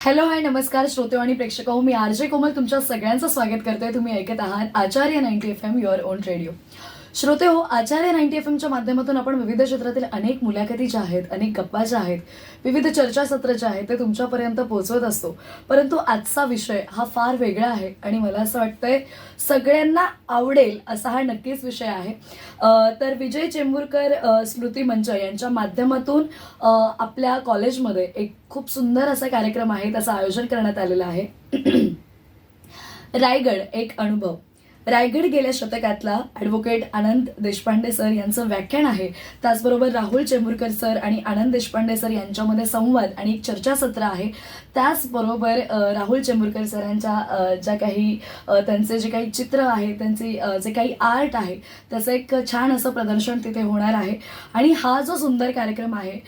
Hello hi नमस्कार श्रोते आणि प्रेक्षक हो, मी आर जे कोमल तुमच्या सगळ्यांचं स्वागत करते. तुम्ही ऐकत आहात आचार्य 90 FM युअर ओन रेडिओ. श्रोते हो, आचार्य 90 FMच्या माध्यमातून आपण विविध क्षेत्रातील अनेक मुलाखती ज्या आहेत, अनेक गप्पा ज्या आहेत, विविध चर्चासत्र जे आहेत ते तुमच्यापर्यंत पोहोचवत असतो. परंतु आजचा विषय हा फार वेगळा आहे आणि मला असं वाटतंय सगळ्यांना आवडेल असा हा नक्कीच विषय आहे. तर विजय चेंबूरकर स्मृती मंच यांच्या माध्यमातून आपल्या कॉलेजमध्ये एक खूप सुंदर असा कार्यक्रम आहे, त्याचं आयोजन करण्यात आलेलं आहे. रायगड एक अनुभव. रायगड गेल्या शतकातला ॲडव्होकेट आनंद देशपांडे सर यांचं व्याख्यान आहे. त्याचबरोबर राहुल चेंबूरकर सर आणि आनंद देशपांडे सर यांच्यामध्ये संवाद आणि एक चर्चासत्र आहे. त्याचबरोबर राहुल चेंबूरकर सरांच्या ज्या काही त्यांचे जे काही चित्र आहे, त्यांचे जे काही आर्ट आहे, त्याचं एक छान असं प्रदर्शन तिथे होणार आहे. आणि हा जो सुंदर कार्यक्रम आहे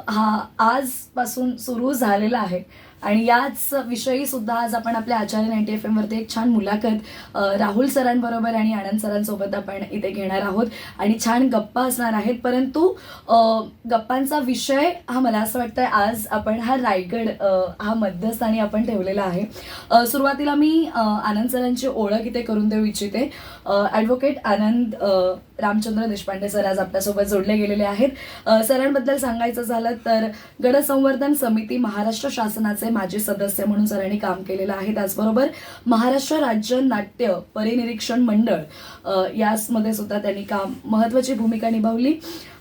हा आजपासून सुरू झालेला आहे आणि याच विषयी सुद्धा आज आपण आपल्या आचार्य 90 FM वरती एक छान मुलाखत राहुल सरांबरोबर आणि आनंद सरांसोबत आपण इथे घेणार आहोत आणि छान गप्पा असणार आहेत. परंतु गप्पांचा विषय हा मला असं वाटतंय आज आपण हा रायगड हा मध्यस्थानी आपण ठेवलेला आहे. सुरुवातीला मी आनंद सरांची ओळख इथे करून देऊ इच्छिते. ॲडव्होकेट आनंद रामचंद्र देशपांडे सर आज आपल्यासोबत जोडले गेलेले आहेत. सरांबद्दल सांगायचं झालं तर गड संवर्धन समिती महाराष्ट्र शासनाचे माजी सदस्य म्हणून सरांनी काम केलेलं आहे. त्याचबरोबर महाराष्ट्र राज्य नाट्य परिनिरीक्षण मंडळ यामध्ये सुद्धा त्यांनी काम महत्त्वाची भूमिका निभावली.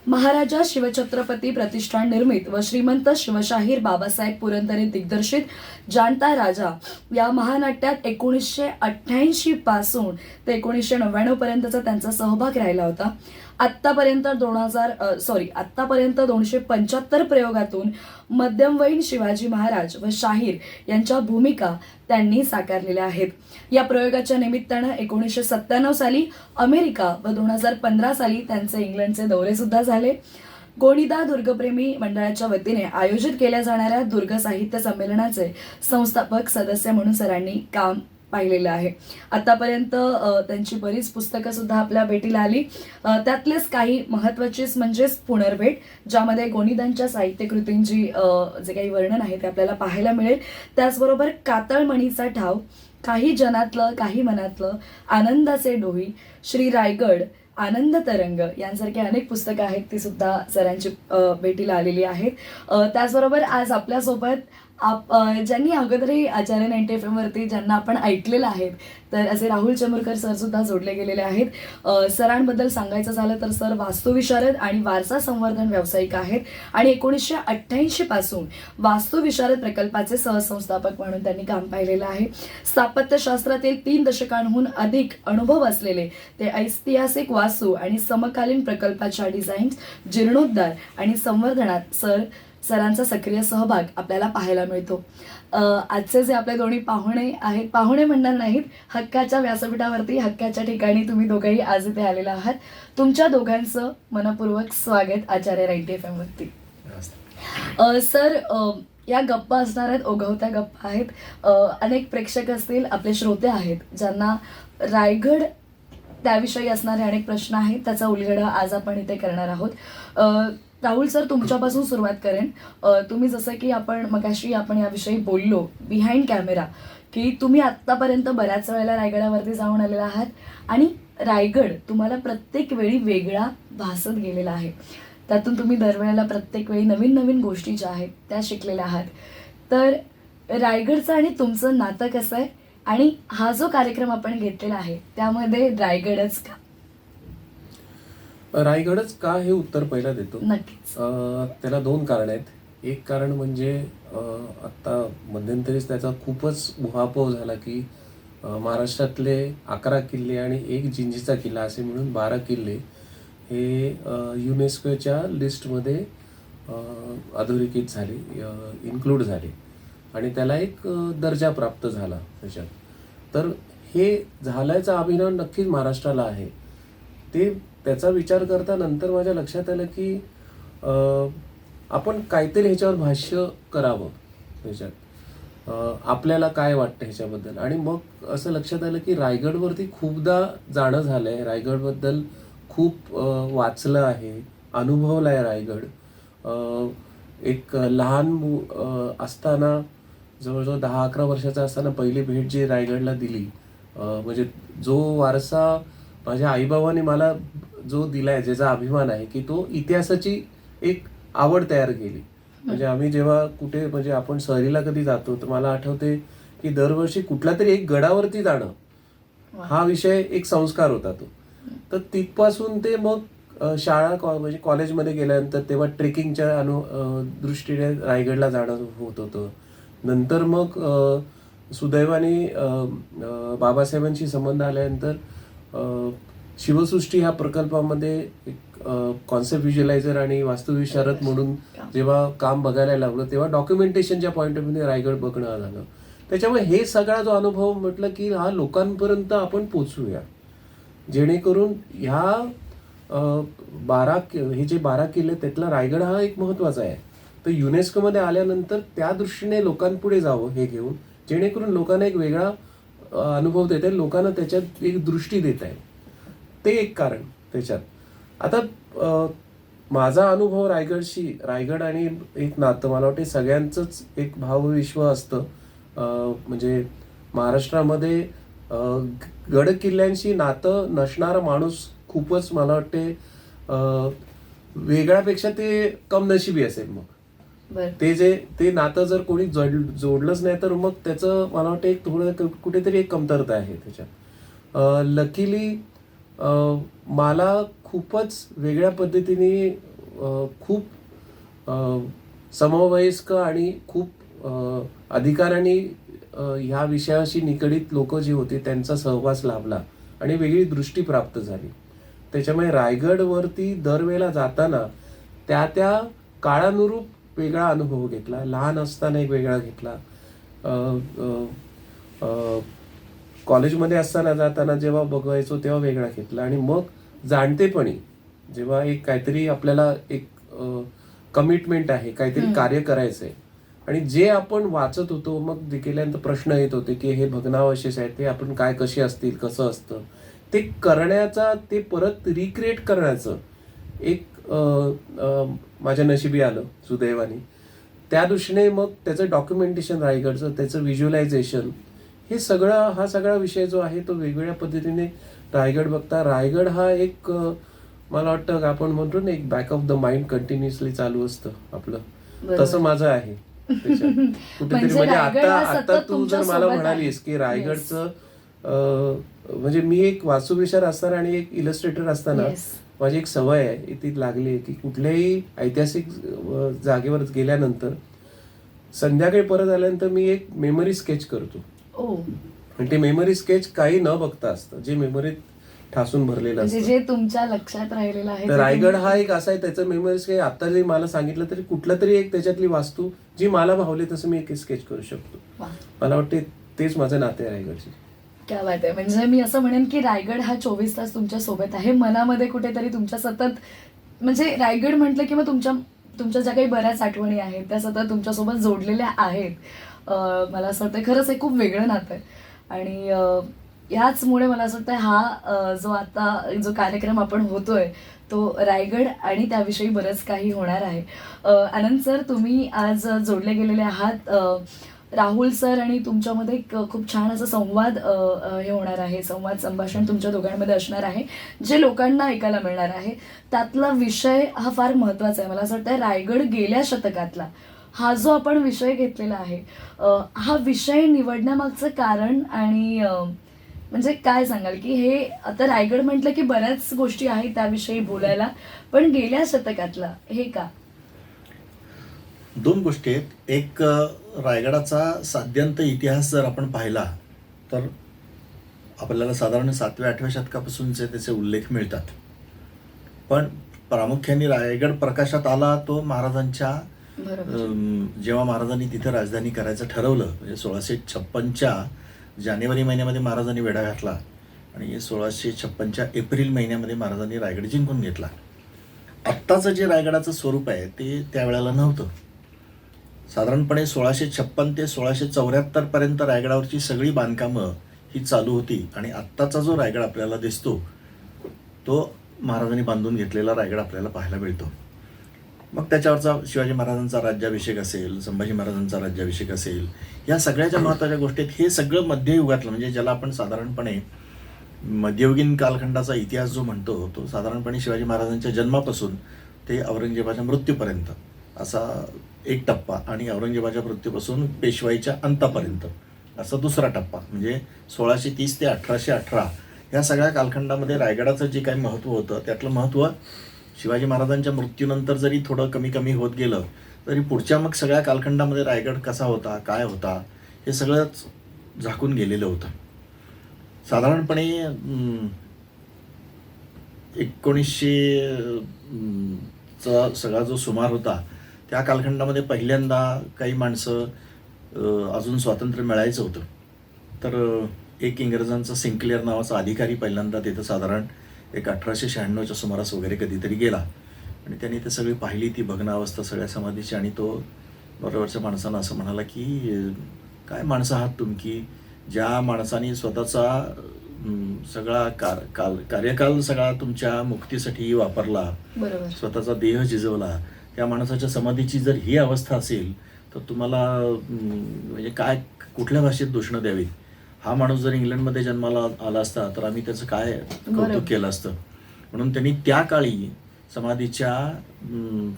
महाराजा शिवछत्रपती प्रतिष्ठान निर्मित व श्रीमंत शिवशाहीर बाबासाहेब पुरंदरे दिग्दर्शित जाणता राजा या महानाट्यात 1988 पासून ते 1999 पर्यंतचा त्यांचा सहभाग राहिला होता. आत्तापर्यंत 275 प्रयोगातून मध्यमवयीन शिवाजी महाराज व शाहीर यांच्या भूमिका त्यांनी साकारलेल्या आहेत. या प्रयोगाच्या निमित्तानं 1997 साली अमेरिका व 2015 साली त्यांचे इंग्लंडचे दौरे सुद्धा झाले. गोणीदा दुर्गप्रेमी मंडळाच्या वतीने आयोजित केल्या जाणाऱ्या दुर्ग साहित्य संमेलनाचे संस्थापक सदस्य म्हणून सरांनी काम पाहिलेलं आहे. आतापर्यंत त्यांची बरीच पुस्तकं सुद्धा आपल्या भेटीला आली. त्यातलेच काही महत्त्वाचीच म्हणजेच पुनर्भेट, ज्यामध्ये गोनीदांच्या साहित्यकृतींची जे काही वर्णन आहे ते आपल्याला पाहायला मिळेल. त्याचबरोबर कातळमणीचा ठाव, काही जनातलं काही मनातलं, आनंदाचे डोही, श्री रायगड, आनंद तरंग यांसारखी अनेक पुस्तकं आहेत ती सुद्धा सरांची भेटीला आलेली आहेत. त्याचबरोबर आज आपल्यासोबत ज्यांनी अगोदरही आचार्य 90 FM वरती ज्यांना आपण ऐकलेलं आहे तर असे राहुल चेंबूरकर सर सुद्धा जोडले गेलेले आहेत. सरांबद्दल सांगायचं झालं तर सर वास्तुविशारद आणि वारसा संवर्धन व्यावसायिक आहेत आणि 1988 पासून वास्तुविशारद प्रकल्पाचे सहसंस्थापक म्हणून त्यांनी काम पाहिलेलं आहे. स्थापत्यशास्त्रातील 3 दशकांहून अधिक अनुभव असलेले ते ऐतिहासिक वास्तू आणि समकालीन प्रकल्पाच्या डिझाईन, जीर्णोद्धार आणि संवर्धनात सरांचा सक्रिय सहभाग आपल्याला पाहायला मिळतो. आजचे जे आपले दोन्ही पाहुणे आहेत, पाहुणे म्हणणार नाहीत, हक्काच्या व्यासपीठावरती हक्काच्या ठिकाणी तुम्ही दोघंही आज इथे आलेला आहात. तुमच्या दोघांचं मनपूर्वक स्वागत आचार्य 90 FM वरती. सर, या गप्पा असणार आहेत, ओघवत्या गप्पा आहेत. अनेक प्रेक्षक असतील, आपले श्रोते आहेत ज्यांना रायगड त्याविषयी असणारे अनेक प्रश्न आहेत, त्याचा उलगडा आज आपण इथे करणार आहोत. राहुल सर, तुमच्यापासून सुरुवात करेन. तुम्ही जसं की मगाशी आपण याविषयी बोललो बिहाइंड कॅमेरा की तुम्ही आत्तापर्यंत बऱ्याच वेळेला रायगडावरती जाऊन आलेला आहात आणि रायगड तुम्हाला प्रत्येक वेळी वेगळा भासत गेलेला आहे. त्यातून तुम्ही दरवेळेला प्रत्येक वेळी नवीन नवीन गोष्टी ज्या आहेत त्या शिकलेल्या आहात. तर रायगडचं आणि तुमचं नातं कसं आहे आणि हा जो कार्यक्रम आपण घेतलेला आहे त्यामध्ये रायगडच का? रायगडच का हे उत्तर पहिला देतो. नक्कीच. त्याला 2 कारण आहेत. एक कारण म्हणजे आत्ता मध्यंतरीच त्याचा खूपच उहापोह झाला की महाराष्ट्रातले 11 किल्ले आणि 1 जिंजीचा किल्ला असे मिळून 12 किल्ले हे युनेस्कोच्या लिस्टमध्ये अधोरेखित झाले, इन्क्लूड झाले आणि त्याला एक दर्जा प्राप्त झाला त्याच्यात. तर हे झाल्याचा अभिमान नक्कीच महाराष्ट्राला आहे. त्याचा विचार करता नंतर माझ्या लक्षात आलं की आपण काहीतरी ह्याच्यावर भाष्य करावं ह्याच्यात, आपल्याला काय वाटतं ह्याच्याबद्दल. आणि मग असं लक्षात आलं की रायगडवरती खूपदा जाणं झालं आहे, रायगडबद्दल खूप वाचलं आहे, अनुभवलं आहे रायगड. एक लहान असताना जवळजवळ 10-11 वर्षाचा असताना पहिली भेट जी रायगडला दिली, म्हणजे जो वारसा माझ्या आईबाबांनी मला जो दिलाय, ज्याचा अभिमान आहे, की तो इतिहासाची एक आवड तयार केली. म्हणजे आम्ही जेव्हा कुठे, म्हणजे आपण सहलीला कधी जातो, तर मला आठवते की दरवर्षी कुठल्या तरी एक गडावरती जाणं हा विषय, एक संस्कार होता तो. तर तिथपासून ते मग शाळा म्हणजे कॉलेजमध्ये गेल्यानंतर तेव्हा ट्रेकिंगच्या दृष्टीने रायगडला जाणं होत होतं. नंतर मग सुदैवाने बाबासाहेबांशी संबंध आल्यानंतर शिवसृष्टी ह्या प्रकल्पामध्ये एक कॉन्सेप्ट व्हिज्युअलायझर आणि वास्तुविशारद म्हणून जेव्हा काम बघायला लागलो, तेव्हा डॉक्युमेंटेशनच्या पॉईंट ऑफ व्ह्यूने रायगड बघणं झालं. त्याच्यामुळे हे सगळा जो अनुभव, म्हटलं की हा लोकांपर्यंत आपण पोचवूया, जेणेकरून ह्या हे जे 12 किल्ले, त्यातला रायगड हा एक महत्त्वाचा आहे. तर युनेस्कोमध्ये आल्यानंतर त्या दृष्टीने लोकांपुढे जावं हे घेऊन, जेणेकरून लोकांना एक वेगळा अनुभव देत आहे, लोकांना त्याच्यात एक दृष्टी देत आहे. ते एक कारण त्याच्यात. आता माझा अनुभव रायगडशी, रायगड आणि एक नातं मला वाटते सगळ्यांचंच एक भावविश्व असतं. म्हणजे महाराष्ट्रामध्ये गड किल्ल्यांशी नातं नसणारा माणूस खूपच, मला वाटते वेगळ्यापेक्षा ते कमनशिबी असेल. मग ते नातं जर कोणी जोडलंच नाही, तर मग त्याचं मला वाटतं एक थोडं कुठेतरी एक कमतरता आहे त्याच्यात. लकीली मला खूपच वेगळ्या पद्धतीने खूप समवयस्क आणि खूप अधिकाराने ह्या विषयाशी निगडीत लोक जी होती त्यांचा सहवास लाभला आणि वेगळी दृष्टी प्राप्त झाली. त्याच्यामुळे रायगडवरती दरवेळेला जाताना त्या काळानुरूप वेगळा अनुभव घेतला. लहान असताना एक वेगळा घेतला, कॉलेजमध्ये असताना जाताना जेव्हा बघायचो तेव्हा वेगळा घेतला, आणि मग जाणतेपणी जेव्हा एक काहीतरी आपल्याला एक कमिटमेंट आहे, काहीतरी कार्य करायचं आहे, आणि जे आपण वाचत होतो, मग केल्यानंतर प्रश्न येत होते की हे भग्नावशेष आहेत, ते आपण काय, कसे असतील, कसं असतं, ते करण्याचा, ते परत रिक्रिएट करण्याचं एक माझ्या नशिबी आलं सुदैवाने. त्या दृष्टीने मग त्याचं डॉक्युमेंटेशन रायगडचं, त्याचं व्हिज्युअलायझेशन, हे सगळं, हा सगळा विषय जो आहे तो वेगवेगळ्या पद्धतीने रायगड बघता. रायगड हा एक मला वाटतं आपण म्हणतो ना, एक back of the mind continuously चालू असतं आपलं, तसं माझं आहे कुठेतरी. म्हणजे आता तू जर मला म्हणालीस की रायगडचं, म्हणजे मी एक वास्तुविशारद असताना आणि एक इलस्ट्रेटर असताना माझी एक सवय आहे, ती लागली आहे की कुठल्याही ऐतिहासिक जागेवर गेल्यानंतर संध्याकाळी परत आल्यानंतर मी एक मेमरी स्केच करतो. आणि ते मेमरी स्केच काही न बघता असतं, जे मेमरीत ठासून भरलेलं असतं, जे तुमच्या लक्षात राहिलेलं आहे. तर रायगड हा एक असा आहे, त्याचं मेमरी स्केच आता जरी मला सांगितलं तरी कुठला तरी एक त्याच्यातली वास्तू जी मला भावली तसं मी एक स्केच करू शकतो. मला वाटते तेच माझं नाते आहे रायगडची. क्या बात आहे. म्हणजे मी असं म्हणेन की रायगड हा 24 तास तुमच्या सोबत आहे, मनामध्ये कुठेतरी तुमच्या सतत. म्हणजे रायगड म्हटलं की मग तुमच्या ज्या काही बऱ्याच आठवणी आहेत त्या सतत तुमच्यासोबत जोडलेल्या आहेत. मला असं वाटतं खरंच हे खूप वेगळं नातं आहे. आणि ह्याचमुळे मला असं वाटतं हा जो कार्यक्रम आपण होतोय तो रायगड आणि त्याविषयी बरंच काही होणार आहे. आनंद सर, तुम्ही आज जोडले गेलेले आहात. राहुल सर आणि तुमच्यामध्ये खूप छान असा संवाद हे होणार आहे, संभाषण तुमच्या दोघांमध्ये असणार आहे, जे लोकांना ऐकायला मिळणार आहे. त्यातला विषय हा फार महत्त्वाचा आहे. मला असं वाटतं रायगड गेल्या शतकातला हा जो आपण विषय घेतलेला आहे, हा विषय निवडण्यामागचं कारण आणि म्हणजे काय सांगाल की हे आता रायगड म्हटलं की बऱ्याच गोष्टी आहेत त्याविषयी बोलायला, पण गेल्या शतकातला हे का? दोन गोष्टी आहेत. एक, रायगडाचा साध्यंत इतिहास जर आपण पाहिला तर आपल्याला साधारण 7व्या-8व्या शतकापासूनचे त्याचे उल्लेख मिळतात. पण प्रामुख्याने रायगड प्रकाशात आला तो महाराजांच्या, जेव्हा महाराजांनी तिथे राजधानी करायचं ठरवलं, म्हणजे 1656च्या जानेवारी महिन्यामध्ये महाराजांनी वेढा घातला आणि 1656च्या एप्रिल महिन्यामध्ये महाराजांनी रायगड जिंकून घेतला. आत्ताचं जे रायगडाचं स्वरूप आहे ते त्यावेळेला नव्हतं. साधारणपणे 1656 ते 1674 पर्यंत रायगडावरची सगळी बांधकामं ही चालू होती आणि आत्ताचा जो रायगड आपल्याला दिसतो तो महाराजांनी बांधून घेतलेला रायगड आपल्याला पाहायला मिळतो. मग त्याच्यावरचा शिवाजी महाराजांचा राज्याभिषेक असेल, संभाजी महाराजांचा राज्याभिषेक असेल, या सगळ्याच्या महत्त्वाच्या गोष्टी आहेत. हे सगळं मध्ययुगातलं, म्हणजे ज्याला आपण साधारणपणे मध्ययुगीन कालखंडाचा इतिहास जो म्हणतो, तो साधारणपणे शिवाजी महाराजांच्या जन्मापासून ते औरंगजेबाच्या मृत्यूपर्यंत असा एक टप्पा, आणि औरंगजेबाच्या मृत्यूपासून पेशवाईच्या अंतापर्यंत असा दुसरा टप्पा, म्हणजे 1630 ते 1818 ह्या सगळ्या कालखंडामध्ये रायगडाचं जे काही महत्त्व होतं, त्यातलं महत्त्व शिवाजी महाराजांच्या मृत्यूनंतर जरी थोडं कमी कमी होत गेलं, तरी पुढच्या मग सगळ्या कालखंडामध्ये रायगड कसा होता, काय होता, हे सगळंच झाकून गेलेलं होतं. साधारणपणे 1900चा सगळा जो सुमार होता, त्या कालखंडामध्ये पहिल्यांदा काही माणसं अजून स्वातंत्र्य मिळायचं होतं, तर एक इंग्रजांचा सिंक्लेअर नावाचा अधिकारी पहिल्यांदा तिथं साधारण एक 1896च्या सुमारास वगैरे कधीतरी गेला, आणि त्यांनी ते सगळी पाहिली, ती भग्नावस्था सगळ्या समाधीची, आणि तो बरोबरच्या माणसांना असं म्हणाला की काय माणसं आहात तुम्ही, की ज्या माणसाने स्वतःचा सगळा कार्यकाल सगळा तुमच्या मुक्तीसाठी वापरला, बरोबर. स्वतःचा देह झिजवला, त्या माणसाच्या समाधीची जर ही अवस्था असेल, तर तुम्हाला म्हणजे काय, कुठल्या भाषेत दूषणं द्यावीत. हा माणूस जर इंग्लंडमध्ये जन्माला आला असता, तर आम्ही त्याचं काय कौतुक केलं असतं. म्हणून त्यांनी त्या काळी समाधीच्या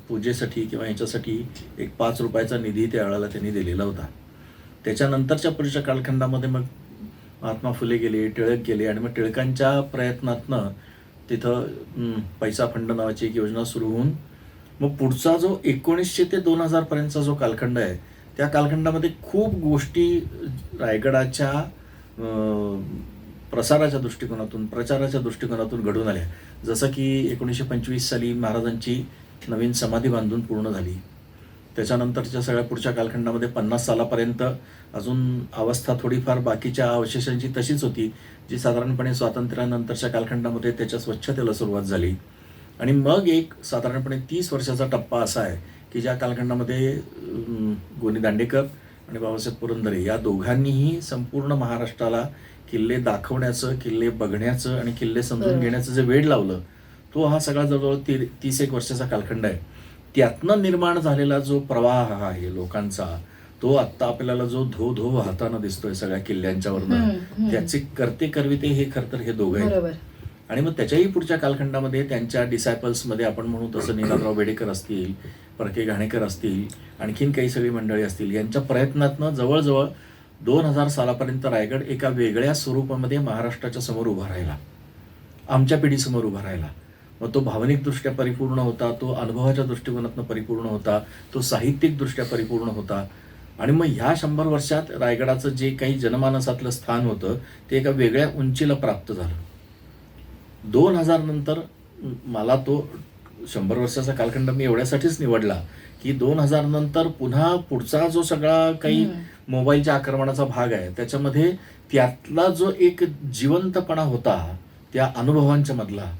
पूजेसाठी किंवा ह्याच्यासाठी एक 5 रुपयाचा निधी त्यावेळेला त्यांनी दिलेला होता. त्याच्यानंतरच्या पुढच्या कालखंडामध्ये मग महात्मा फुले गेले, टिळक गेले, आणि मग टिळकांच्या प्रयत्नातनं तिथं पैसा फंड नावाची एक योजना सुरू होऊन मग पुढचा जो 1900 ते 2000 पर्यंतचा जो कालखंड आहे, त्या कालखंडामध्ये खूप गोष्टी रायगडाच्या प्रसाराच्या दृष्टिकोनातून, प्रचाराच्या दृष्टिकोनातून घडून आल्या. जसं की 1925 साली महाराजांची नवीन समाधी बांधून पूर्ण झाली. त्याच्यानंतरच्या सगळ्या पुढच्या कालखंडामध्ये 50 सालापर्यंत अजून अवस्था थोडीफार बाकीच्या अवशेषांची तशीच होती, जी साधारणपणे स्वातंत्र्यानंतरच्या कालखंडामध्ये त्याच्या स्वच्छतेला सुरुवात झाली. आणि मग एक साधारणपणे 30 वर्षाचा टप्पा असा आहे की ज्या कालखंडामध्ये गोनी दांडेकर आणि बाबासाहेब पुरंदरे या दोघांनीही संपूर्ण महाराष्ट्राला किल्ले दाखवण्याचं, किल्ले बघण्याचं आणि किल्ले समजून घेण्याचं जे वेळ लावलं, तो हा सगळा जवळजवळ 30 वर्षाचा कालखंड आहे. त्यातनं निर्माण झालेला जो प्रवाह आहे लोकांचा, तो आत्ता आपल्याला जो धो धो वाहताना दिसतोय सगळ्या किल्ल्यांच्यावरनं, त्याचे करते करविते हे खरं तर हे दोघं आहेत. आणि मग त्याच्याही पुढच्या कालखंडामध्ये त्यांच्या डिसायपल्समध्ये आपण म्हणू तसं नीलराव बेडेकर असतील, परके घाणेकर असतील, आणखीन काही सगळी मंडळी असतील, यांच्या प्रयत्नातनं जवळजवळ 2000 सालापर्यंत रायगड एका वेगळ्या स्वरूपामध्ये महाराष्ट्राच्या समोर उभा राहिला, आमच्या पिढीसमोर उभा राहिला. मग तो भावनिकदृष्ट्या परिपूर्ण होता, तो अनुभवाच्या दृष्टिकोनातून परिपूर्ण होता, तो साहित्यिकदृष्ट्या परिपूर्ण होता. आणि मग ह्या 100 वर्षात रायगडाचं जे काही जनमानसातलं स्थान होतं, ते एका वेगळ्या उंचीला प्राप्त झालं. 2000 नंतर मला तो 100 वर्षाचा कालखंड मी एवढ्यासाठीच निवडला की 2000 नंतर पुन्हा पुढचा जो सगळा काही मोबाईलच्या आक्रमणाचा भाग आहे, त्याच्यामध्ये त्यातला जो एक जिवंतपणा होता त्या अनुभवांच्या मधला,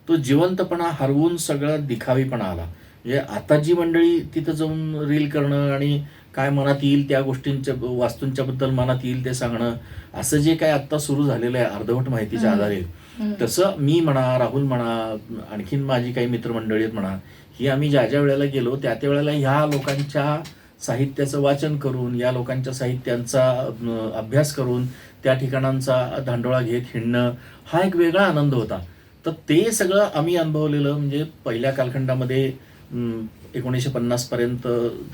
तो जिवंतपणा हरवून सगळा दिखावीपणा आला. म्हणजे आता जी मंडळी तिथं जाऊन रील करणं आणि काय मनात येईल त्या गोष्टींच्या, वास्तूंच्या बद्दल मनात येईल ते सांगणं, असं जे काय आत्ता सुरू झालेलं आहे अर्धवट माहितीच्या आधारे, तसं मी म्हणा, राहुल म्हणा, आणखीन माझी काही मित्रमंडळी आहेत म्हणा, ही आम्ही ज्या ज्या वेळेला गेलो त्या त्या वेळेला ह्या लोकांच्या साहित्याचं वाचन करून, या लोकांच्या साहित्यांचा अभ्यास करून, त्या ठिकाणांचा धांडोळा घेत हिंडणं, हा एक वेगळा आनंद होता. तर ते सगळं आम्ही अनुभवलेलं. म्हणजे पहिल्या कालखंडामध्ये 1950 पर्यंत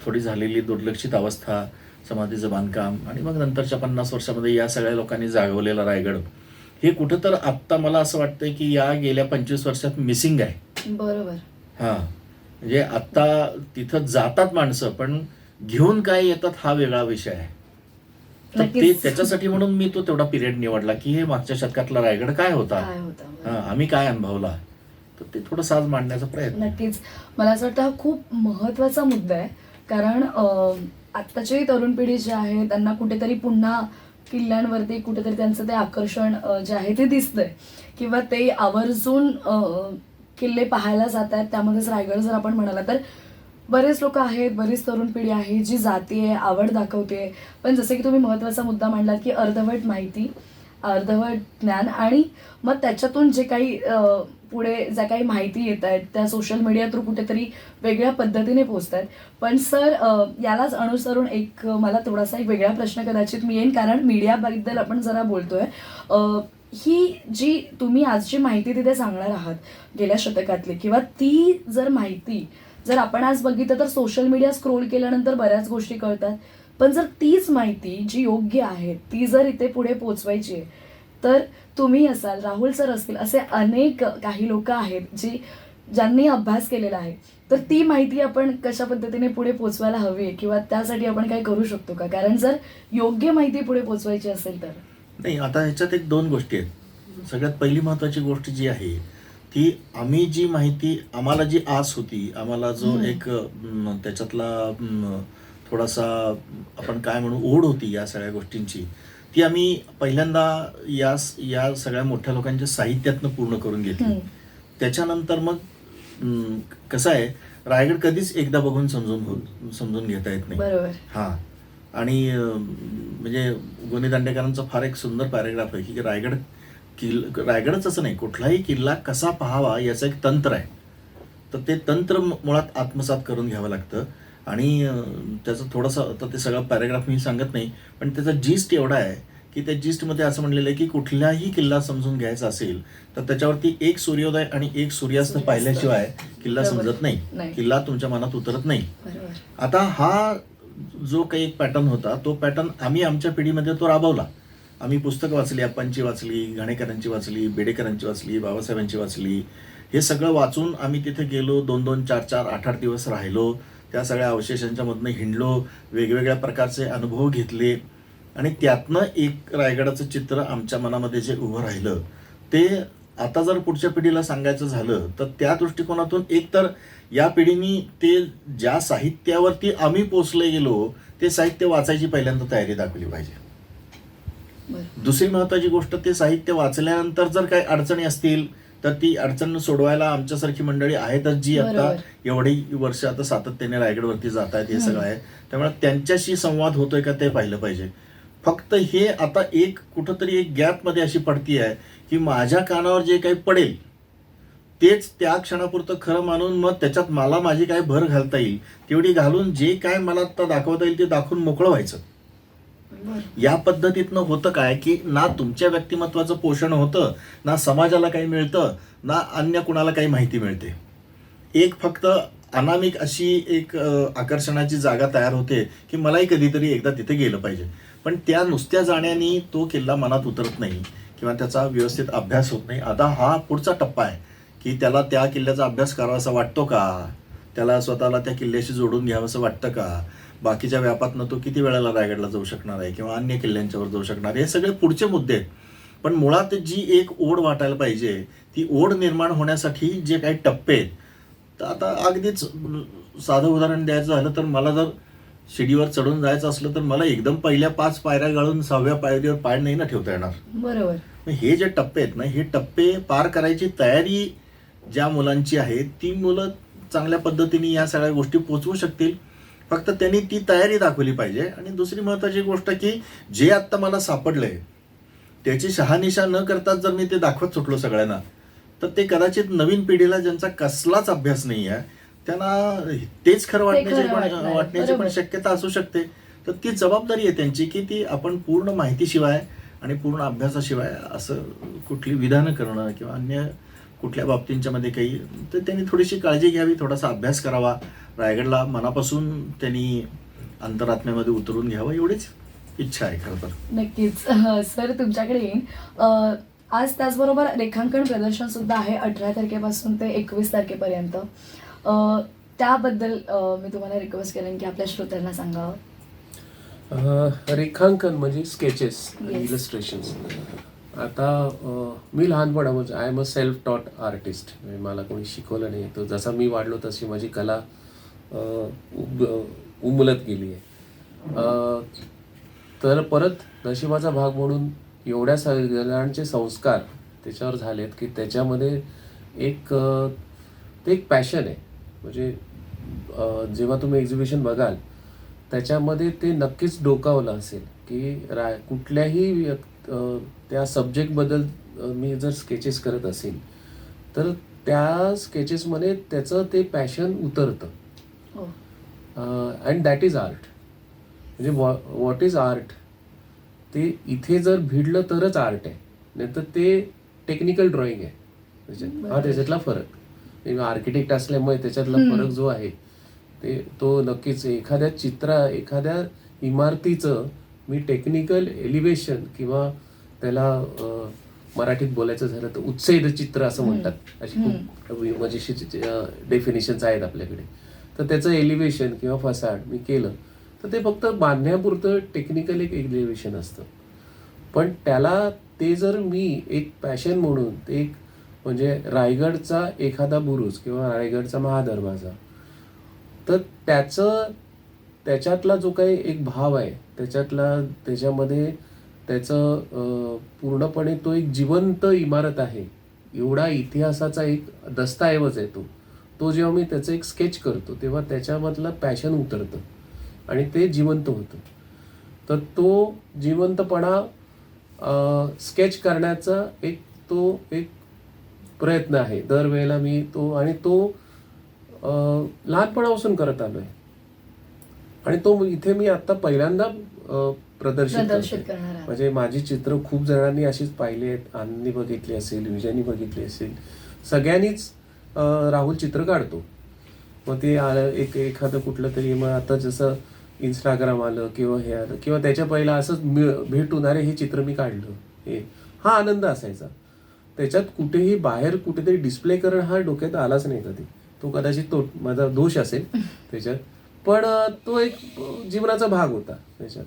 थोडी झालेली दुर्लक्षित अवस्था, समाधीचं बांधकाम, आणि मग नंतरच्या 50 वर्षामध्ये या सगळ्या लोकांनी जागवलेला रायगड, हे कुठं तर आत्ता मला असं वाटतंय की या गेल्या 25 वर्षात मिसिंग आहे. बरोबर. हां, म्हणजे आत्ता तिथं जातात माणसं, पण घेऊन काय येतात हा वेगळा विषय आहे. तर ते त्याच्यासाठी म्हणून मी तो तेवढा पिरियड निवडला की हे मागच्या शतकातला रायगड काय होता, आम्ही काय अनुभवला, तर ते थोडंसं आज मांडण्याचा प्रयत्न. नक्कीच. मला असं वाटतं हा खूप महत्त्वाचा मुद्दा आहे, कारण आत्ताची तरुण पिढी जी आहे त्यांना कुठेतरी पुन्हा किल्ल्यांवरती कुठेतरी त्यांचं ते आकर्षण जे आहे ते दिसतंय, किंवा ते आवर्जून किल्ले पाहायला जात आहेत. त्यामध्येच रायगड जर आपण म्हणाला तर बरेच लोक आहेत, बरीच तरुण पिढी आहे जी जाते, आवड दाखवते. पण जसं की तुम्ही महत्त्वाचा मुद्दा मांडलात की अर्धवट माहिती, अर्धवट ज्ञान, आणि मग त्याच्यातून जे काही पुढे ज्या काही माहिती येत आहेत त्या सोशल मीडिया थ्रू कुठेतरी वेगळ्या पद्धतीने पोहोचत आहेत. पण सर, यालाच अनुसरून एक मला थोडासा एक वेगळा प्रश्न कदाचित मी येईन, कारण मीडियाबद्दल आपण जरा बोलतोय. ही जी तुम्ही आज जी माहिती तिथे सांगणार आहात गेल्या शतकातली, किंवा ती जर माहिती जर आपण आज बघितलं तर सोशल मीडिया स्क्रोल केल्यानंतर बऱ्याच गोष्टी कळतात. पण जर तीच माहिती जी योग्य आहे ती जर इथे पुढे पोचवायची आहे, तर तुम्ही असाल, राहुल सर असतील, असे अनेक काही लोक आहेत ज्यांनी अभ्यास केलेला आहे. तर ती माहिती आपण कशा पद्धतीने पुढे पोचवायला हवी, किंवा त्यासाठी आपण काय करू शकतो का? कारण जर योग्य माहिती पुढे पोचवायची असेल तर. नाही, आता ह्याच्यात एक 2 गोष्टी आहेत. सगळ्यात पहिली महत्त्वाची गोष्ट जी आहे ती, आम्ही जी माहिती, आम्हाला जी आस होती, आम्हाला जो एक त्याच्यातला थोडासा आपण काय म्हणू ओढ होती या सगळ्या गोष्टींची, ती आम्ही पहिल्यांदा या सगळ्या मोठ्या लोकांच्या साहित्यातनं पूर्ण करून घेतली. त्याच्यानंतर मग कसं आहे, रायगड कधीच एकदा बघून समजून घेता येत नाही. बरोबर. हां. आणि म्हणजे गोनी दांडेकरांचा फार एक सुंदर पॅरेग्राफ आहे की रायगडच असं नाही, कुठलाही किल्ला कसा पाहावा याचं एक तंत्र आहे. तर ते तंत्र मुळात आत्मसात करून घ्यावं लागतं. आणि त्याचं थोडंसं, आता ते सगळं पॅरेग्राफ मी सांगत नाही, पण त्याचा जिस्ट एवढा आहे की त्या जिस्टमध्ये असं म्हणलेलं आहे की कुठलाही किल्ला समजून घ्यायचा असेल तर त्याच्यावरती एक सूर्योदय आणि एक सूर्यास्त पाहिल्याशिवाय किल्ला समजत नाही, किल्ला तुमच्या मनात उतरत नाही. आता हा जो काही एक पॅटर्न होता, तो पॅटर्न आम्ही आमच्या पिढीमध्ये तो राबवला. आम्ही पुस्तकं वाचली, अप्पांची वाचली, घाणेकरांची वाचली, बेडेकरांची वाचली, बाबासाहेबांची वाचली. हे सगळं वाचून आम्ही तिथे गेलो, 2-2, 4-4, 8-8 दिवस राहिलो, त्या सगळ्या अवशेषांच्या मधनं हिंडलो, वेगवेगळ्या प्रकारचे अनुभव घेतले, आणि त्यातनं एक रायगडाचं चित्र आमच्या मनामध्ये जे उभं राहिलं, ते आता जर पुढच्या पिढीला सांगायचं झालं तर त्या दृष्टिकोनातून एक तर या पिढीने ते ज्या साहित्यावरती आम्ही पोचले गेलो ते साहित्य वाचायची पहिल्यांदा तयारी दाखवली पाहिजे. दुसरी महत्वाची गोष्ट, ते साहित्य वाचल्यानंतर जर काही अडचणी असतील तर ती अडचण सोडवायला आमच्यासारखी मंडळी आहेतच, जी आता एवढी वर्ष आता सातत्याने रायगडवरती जात आहेत. हे सगळं आहे, त्यामुळे त्यांच्याशी संवाद होतोय का ते पाहिलं पाहिजे. फक्त हे आता एक कुठंतरी एक गॅपमध्ये अशी पडती आहे की माझ्या कानावर जे काही पडेल तेच त्या क्षणापुरतं खरं मानून मग त्याच्यात मला माझी काय भर घालता येईल तेवढी घालून जे काय मला आता दाखवता येईल ते दाखवून मोकळं व्हायचं. या पद्धतीतनं होतं काय की ना तुमच्या व्यक्तिमत्वाचं पोषण होतं, ना समाजाला काही मिळतं, ना अन्य कुणाला काही माहिती मिळते. एक फक्त अनामिक अशी एक आकर्षणाची जागा तयार होते की मलाही कधीतरी एकदा तिथे गेलं पाहिजे. पण त्या नुसत्या जाण्याने तो किल्ला मनात उतरत नाही किंवा त्याचा व्यवस्थित अभ्यास होत नाही. आता हा पुढचा टप्पा आहे की त्याला त्या किल्ल्याचा अभ्यास करावा असं वाटतो का, त्याला स्वतःला त्या किल्ल्याशी जोडून घ्यावं असं वाटतं का, बाकीच्या व्यापातनं तो किती वेळेला रायगडला जाऊ शकणार आहे किंवा अन्य किल्ल्यांच्यावर जाऊ शकणार आहे, हे सगळे पुढचे मुद्दे आहेत. पण मुळात जी एक ओढ वाटायला पाहिजे, ती ओढ निर्माण होण्यासाठी जे काही टप्पे आहेत, तर आता अगदीच साधं उदाहरण द्यायचं झालं तर मला जर शिडीवर चढून जायचं असलं तर मला एकदम पहिल्या 5 पायऱ्या गाळून 6व्या पायरीवर पाय नाही ना ठेवता येणार. बरोबर. हे जे टप्पे आहेत ना, हे टप्पे पार करायची तयारी ज्या मुलांची आहे ती मुलं चांगल्या पद्धतीने या सगळ्या गोष्टी पोचवू शकतील. फक्त त्यांनी ती तयारी दाखवली पाहिजे. आणि दुसरी महत्त्वाची गोष्ट की जे आत्ता मला सापडलंय त्याची शहानिशा न करताच जर मी ते दाखवत सुटलो सगळ्यांना, तर ते कदाचित नवीन पिढीला ज्यांचा कसलाच अभ्यास नाही आहे त्यांना तेच खरं वाटण्याची पण शक्यता असू शकते. तर ती जबाबदारी आहे त्यांची की ती आपण पूर्ण माहितीशिवाय आणि पूर्ण अभ्यासाशिवाय असं कुठली विधानं करणं किंवा अन्य कुठल्या बाबतींच्या मध्ये काही, तर त्यांनी थोडीशी काळजी घ्यावी, थोडासा अभ्यास करावा, रायगडला मनापासून त्यांनी अंतरात्म्यामध्ये उतरून घ्यावं, एवढीच इच्छा आहे खरं तर. नक्कीच सर, तुमच्याकडे येईन. आज त्याचबरोबर रेखांकन प्रदर्शन सुद्धा आहे 18 तारखेपासून ते 21 तारखेपर्यंत. त्याबद्दल मी तुम्हाला रिक्वेस्ट करेन की आपल्या श्रोत्यांना सांगावं. रेखांकन म्हणजे स्केचेस आणि इलस्ट्रेशन्स. आता मी लहानपणापासून आय एम अ सेल्फ टॉट आर्टिस्ट, मला कोणी शिकवलं नाही. तर जसा मी वाढलो तशी माझी कला उमलत गेली आहे. तर परत नशिबाचा भाग म्हणून एवढ्या सगळ्यांचे संस्कार त्याच्यावर झालेत की त्याच्यामध्ये एक पॅशन आहे. म्हणजे जेव्हा तुम्ही एक्झिबिशन बघाल त्याच्यामध्ये ते नक्कीच डोकावलं असेल की कुठल्याही त्या सब्जेक्टबद्दल मी जर स्केचेस करत असेल तर त्या स्केचेसमध्ये त्याचं ते पॅशन उतरतं. हो. And that is art. म्हणजे व्हॉट इज आर्ट ते इथे जर भिडलं तरच आर्ट आहे, नाही तर ते टेक्निकल ड्रॉइंग आहे त्याच्यात. हा त्याच्यातला फरक. आर्किटेक्ट असल्यामुळे त्याच्यातला फरक जो आहे ते तो नक्कीच एखाद्या इमारतीचं मी टेक्निकल एलिव्हेशन किंवा त्याला मराठीत बोलायचं झालं तर उत्सेद चित्र असं म्हणतात. अशी खूप मजेशीर डेफिनेशन्स आहेत आपल्याकडे. तर त्याचं एलिव्हेशन किंवा फसाड मी केलं तर ते फक्त बांधण्यापुरतं टेक्निकल एक एलिव्हेशन असतं. पण त्याला ते जर मी एक पॅशन म्हणून ते एक म्हणजे रायगडचा एखादा बुरुज किंवा रायगडचा महादरवाजा, तर त्याच्यातला जो काही एक भाव आहे त्याच्यामध्ये त्याचं पूर्णपणे तो एक जिवंत इमारत आहे, एवढा इतिहासाचा एक दस्तऐवज आहे तो जेव्हा मी त्याचं एक स्केच करतो तेव्हा त्याच्यामधलं पॅशन उतरतं आणि ते जिवंत होतं. तर तो जिवंतपणा स्केच करण्याचा एक प्रयत्न आहे दरवेळेला मी तो लहानपणापासून करत आलोय आणि तो इथे मी आता पहिल्यांदा प्रदर्शित करणार आहे. म्हणजे माझी चित्र खूप जणांनी अशीच पाहिली आहेत. आनंदनी बघितली असेल, विजयनी बघितली असेल, सगळ्यांनीच राहुल चित्र काढतो. मग ते एखादं कुठलं तरी, मग आता जसं इंस्टाग्राम आलं किंवा हे आलं किंवा त्याच्या पहिला असंच भेटून अरे हे चित्र मी काढलं, हा आनंद असायचा. त्याच्यात कुठेही बाहेर कुठेतरी डिस्प्ले करणं हा डोक्यात आलाच नाही कधी. तो कदाचित तो माझा दोष असेल त्याच्यात, पण तो एक जीवनाचा भाग होता त्याच्यात.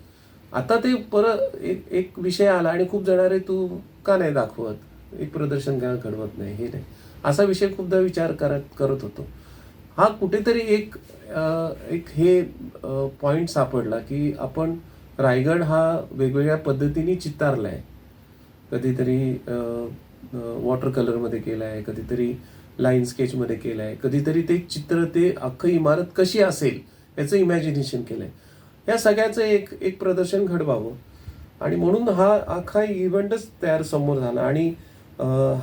आता ते परत एक विषय आला आणि खूप जण अरे तू का नाही दाखवत, एक प्रदर्शन का घडवत नाही, हे नाही, असा विषय खूपदा विचार करत होतो. हा कुठेतरी एक हे पॉइंट सापडला की आपण रायगड हा वेगवेगळ्या पद्धतीने चितारला आहे. कधीतरी वॉटर कलरमध्ये केला आहे, कधीतरी लाईन स्केचमध्ये केलं आहे, कधीतरी ते चित्र ते अख्खी इमारत कशी असेल याचं इमॅजिनेशन केलं आहे. या सगळ्याचं एक प्रदर्शन घडवावं आणि म्हणून हा अख्खा इव्हेंटच तयार समोर झाला. आणि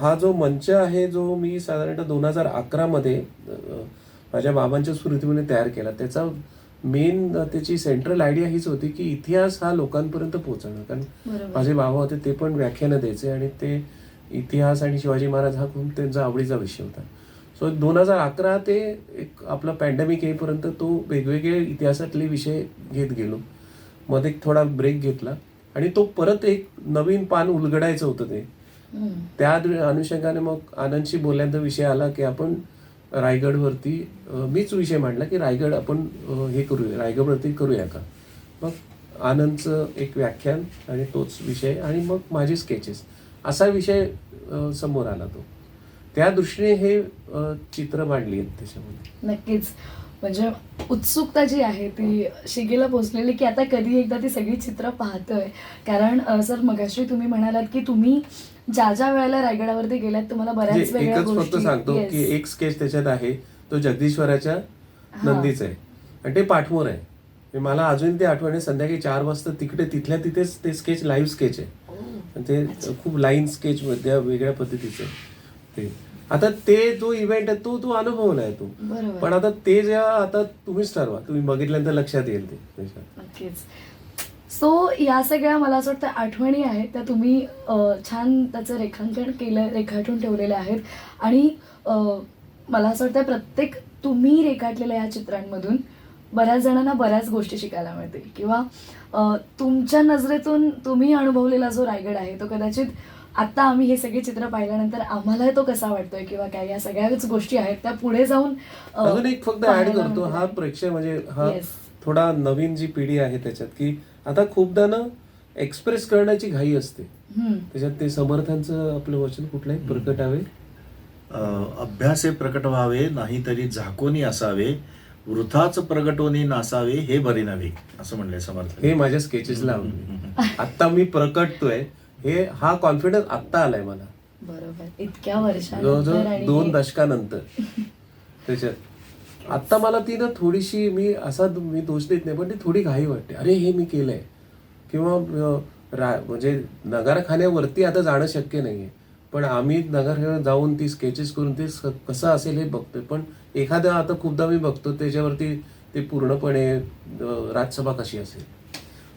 हा जो मंच आहे जो मी साधारणतः 2011 माझ्या बाबांच्या स्मृतीमध्ये तयार केला, त्याचा त्याची सेंट्रल आयडिया हीच होती की इतिहास हा लोकांपर्यंत पोहोचणं. कारण माझे बाबा होते ते पण व्याख्यानं द्यायचे आणि ते इतिहास आणि शिवाजी महाराज हा खूप त्यांचा आवडीचा विषय होता. सो 2011 ते एक आपला पॅन्डेमिक येईपर्यंत तो वेगवेगळे इतिहासातले विषय घेत गेलो. मध्ये थोडा ब्रेक घेतला आणि तो परत एक नवीन पान उलगडायचं होतं ते. त्या अनुषंगाने मग आनंदशी बोलल्यानंतर विषय आला की आपण रायगडवरती मीच विषय मांडला की रायगड आपण हे करूया, रायगडवरती करूया का. मग आनंदचं एक व्याख्यान आणि तोच विषय आणि मग माझे स्केचेस असा विषय समोर आला. तो त्या दृष्टीने हे चित्र मांडली आहेत त्याच्यामध्ये. नक्कीच. म्हणजे उत्सुकता जी आहे ती शिगेला पोचलेली की आता कधी एकदा ती सगळी चित्र पाहतोय. कारण सर मगाशी तुम्ही म्हणालात की तुम्ही ज्या वेळेला रायगडावरती गेलात तुम्हाला बऱ्याच वेगळ्या एकच फक्त सांगतो की एक स्केच त्याच्यात आहे तो जगदीश्वराच्या नंदीचा आहे आणि ते पाठमोर आहे. मला अजून ते आठवण आहे. संध्याकाळी 4 वाजता तिथेच ते स्केच लाईव्ह स्केच आहे आणि ते खूप लाईन स्केच मध्ये वेगळ्या पद्धतीचं ते. आता ते जो इव्हेंट आहे तो अनुभवलाय तो. पण आता ते जेव्हा आता तुम्हीच ठरवा, तुम्ही बघितल्यानंतर लक्षात येईल ते. नक्कीच. सो या सगळ्या मला असं वाटतं आठवणी आहेत त्या तुम्ही छान त्याचं रेखांकन केलं, रेखाटून ठेवलेल्या आहेत. आणि मला असं वाटतं प्रत्येक तुम्ही रेखाटलेल्या या चित्रांमधून बऱ्याच जणांना बऱ्याच गोष्टी शिकायला मिळतील किंवा तुमच्या नजरेतून तुम्ही अनुभवलेला जो रायगड आहे तो कदाचित आता आम्ही हे सगळे चित्र पाहिल्यानंतर आम्हाला तो कसा वाटतोय किंवा काय, या सगळ्याच गोष्टी आहेत त्या पुढे जाऊन अजून एक फक्त ऍड करतो. हा प्रेक्षक म्हणजे हा थोडा नवीन जी पिढी आहे त्याच्यात की आता खूपदा ना एक्सप्रेस करण्याची घाई असते त्याच्यात. ते समर्थांचं आपलं वचन कुठलंही प्रकटावे, अभ्यासे प्रकट व्हावे, नाहीतरी झाकोनी असावे, वृथाच प्रगटोनी नासावे, हे बरे नव्हे, असं म्हणलंय समर्थ. हे माझ्या स्केचेसला आवडले. आता मी प्रकटतोय हा कॉन्फिडन्स आत्ता आलाय मला. बरोबर. इतक्या वर्षांनंतर जवळजवळ 2 दशकानंतर त्याच्यात आता मला ती ना थोडीशी मी दोष देत नाही पण ती थोडी घाई वाटते. अरे हे मी केलंय किंवा म्हणजे नगाराखान्यावरती आता जाणं शक्य नाहीये पण आम्ही नगर जाऊन ती स्केचेस करून ते कसं असेल हे बघतोय. पण एखादं आता खूपदा मी बघतो त्याच्यावरती ते पूर्णपणे राज्यसभा कशी असेल,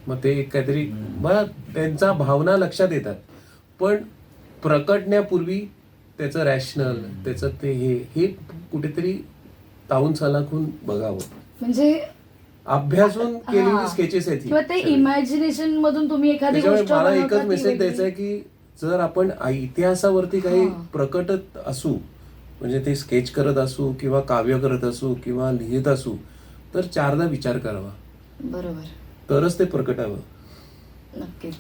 मग ते एक काहीतरी मला त्यांचा भावना लक्षात येतात, पण प्रकटण्यापूर्वी त्याचं रॅशनल त्याचं ते हे कुठेतरी ताऊन सलाखून बघावं. म्हणजे अभ्यासून केलेली हा. स्केचेस आहेत ही किंवा ते सगळी. इमॅजिनेशन मधून तुम्ही एखादी त्याच्यामुळे गोष्ट मला बनवता एकच ती मेसेज वेगळी. द्यायचा आहे की जर आपण इतिहासावरती काही हा. प्रकटत असू, म्हणजे ते स्केच करत असू किंवा काव्य करत असू किंवा लिहित असू, तर चारदा विचार करावा, बरोबर. तरच ते प्रकटावं. नक्कीच.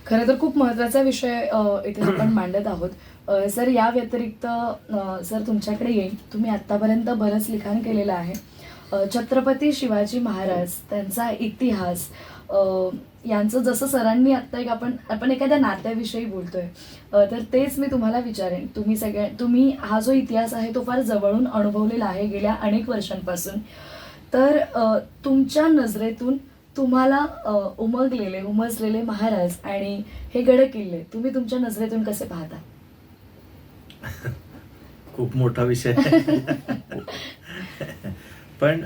खरं तर खूप महत्त्वाचा विषय इथे आपण मांडत आहोत. सर, या व्यतिरिक्त सर तुमच्याकडे येईल. तुम्ही आत्तापर्यंत बरंच लिखाण केलेलं आहे. छत्रपती शिवाजी महाराज, त्यांचा इतिहास, यांचं जसं सरांनी आत्ता एक आपण एखाद्या नात्याविषयी बोलतोय, तर तेच मी तुम्हाला विचारेन. तुम्ही हा जो इतिहास आहे तो फार जवळून अनुभवलेला आहे गेल्या अनेक वर्षांपासून. तर तुमच्या नजरेतून तुम्हाला उमजलेले महाराज आणि हे गड किल्ले तुम्ही तुमच्या नजरेतून कसे पाहता? खूप मोठा विषय आहे. पण